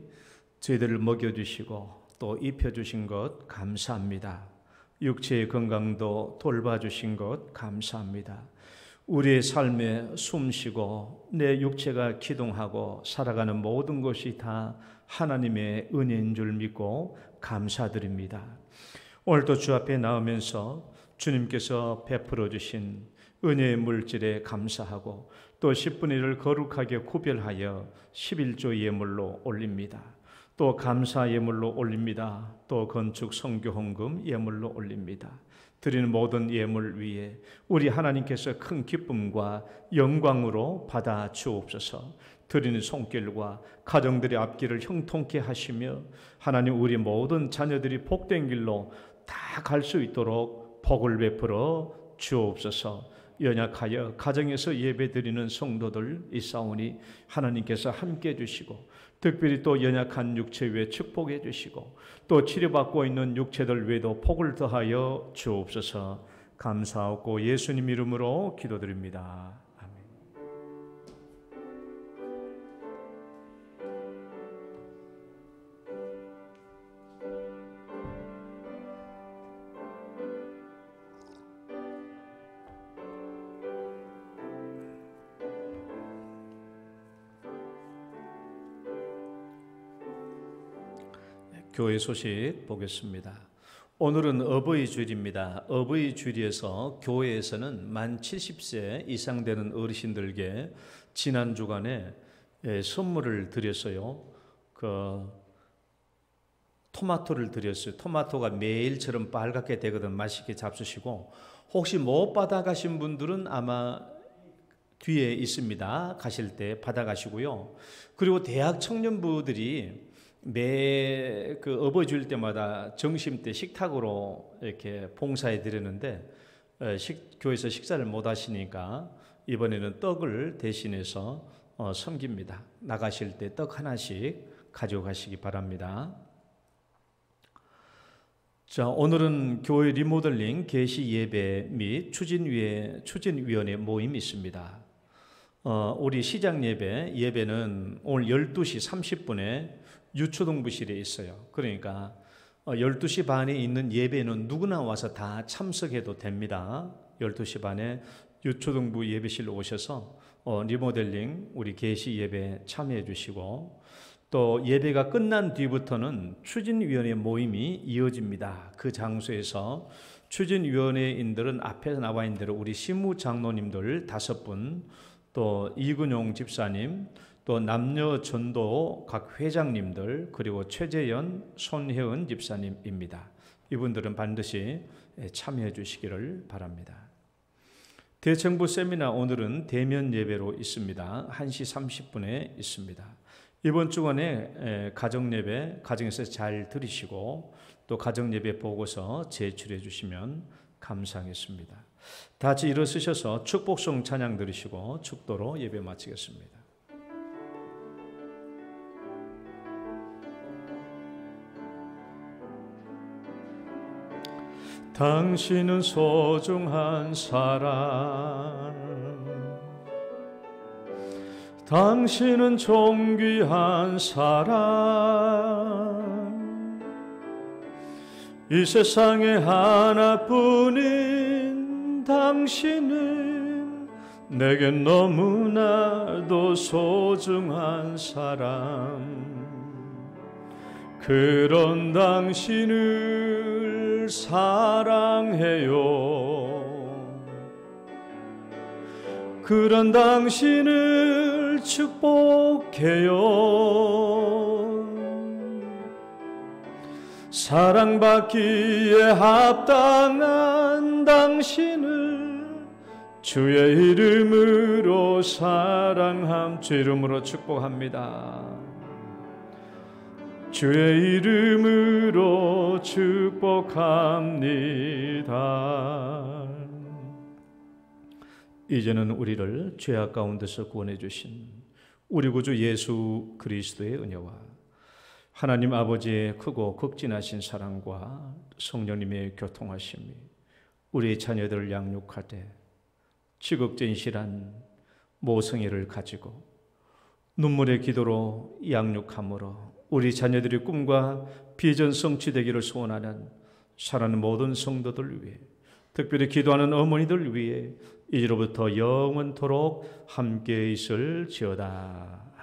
저희들을 먹여주시고 또 입혀주신 것 감사합니다. 육체의 건강도 돌봐주신 것 감사합니다. 우리의 삶에 숨쉬고 내 육체가 기동하고 살아가는 모든 것이 다 하나님의 은혜인 줄 믿고 감사드립니다. 오늘도 주 앞에 나오면서 주님께서 베풀어 주신 은혜의 물질에 감사하고 또 10분의 1을 거룩하게 구별하여 11조 예물로 올립니다. 또 감사 예물로 올립니다. 또 건축 선교 헌금 예물로 올립니다. 드리는 모든 예물 위에 우리 하나님께서 큰 기쁨과 영광으로 받아 주옵소서. 드리는 손길과 가정들의 앞길을 형통케 하시며 하나님 우리 모든 자녀들이 복된 길로 다 갈 수 있도록 복을 베풀어 주옵소서. 연약하여 가정에서 예배드리는 성도들 있사오니 하나님께서 함께 해주시고 특별히 또 연약한 육체 위에 축복해 주시고 또 치료받고 있는 육체들 외에도 복을 더하여 주옵소서. 감사하고 예수님 이름으로 기도드립니다. 아멘. 교회 소식 보겠습니다. 오늘은 어버이 주일입니다. 어버이 주일에서 교회에서는 만 70세 이상 되는 어르신들께 지난 주간에 선물을 드렸어요. 토마토를 드렸어요. 토마토가 매일처럼 빨갛게 되거든 맛있게 잡수시고, 혹시 못 받아가신 분들은 아마 뒤에 있습니다. 가실 때 받아가시고요. 그리고 대학 청년부들이 매 어버이 주일 때마다 점심 때 식탁으로 이렇게 봉사해 드렸는데 교회에서 식사를 못 하시니까 이번에는 떡을 대신해서 섬깁니다. 나가실 때 떡 하나씩 가져가시기 바랍니다. 자, 오늘은 교회 리모델링 개시 예배 및 추진위원회 모임이 있습니다. 우리 시장 예배는 오늘 12시 30분에 유초동부실에 있어요. 그러니까 12시 반에 있는 예배는 누구나 와서 다 참석해도 됩니다. 12시 반에 유초동부 예배실로 오셔서 리모델링 우리 개시 예배 참여해 주시고, 또 예배가 끝난 뒤부터는 추진위원회 모임이 이어집니다. 그 장소에서 추진위원회인들은 앞에서 나와 있는 대로 우리 시무장로님들 5분, 또 이근용 집사님, 또 남녀전도 각 회장님들, 그리고 최재현, 손혜은 집사님입니다. 이분들은 반드시 참여해 주시기를 바랍니다. 대청부 세미나 오늘은 대면 예배로 있습니다. 1시 30분에 있습니다. 이번 주간에 가정예배, 가정에서 잘 들으시고 또 가정예배 보고서 제출해 주시면 감사하겠습니다. 다 같이 일어서셔서 축복송 찬양 들으시고 축도로 예배 마치겠습니다. 당신은 소중한 사람, 당신은 존귀한 사람, 이 세상에 하나뿐인 당신은 내겐 너무나도 소중한 사람. 그런 당신을 사랑해요. 그런 당신을 축복해요. 사랑받기에 합당한 당신을 주의 이름으로 사랑함. 주의 이름으로 축복합니다. 주의 이름으로 축복합니다. 이제는 우리를 죄악 가운데서 구원해 주신 우리 구주 예수 그리스도의 은혜와 하나님 아버지의 크고 극진하신 사랑과 성령님의 교통하심이 우리 자녀들을 양육하되 지극진실한 모성애를 가지고 눈물의 기도로 양육함으로 우리 자녀들의 꿈과 비전 성취되기를 소원하는 사랑하는 모든 성도들 위해, 특별히 기도하는 어머니들 위해 이제로부터 영원토록 함께 있을지어다.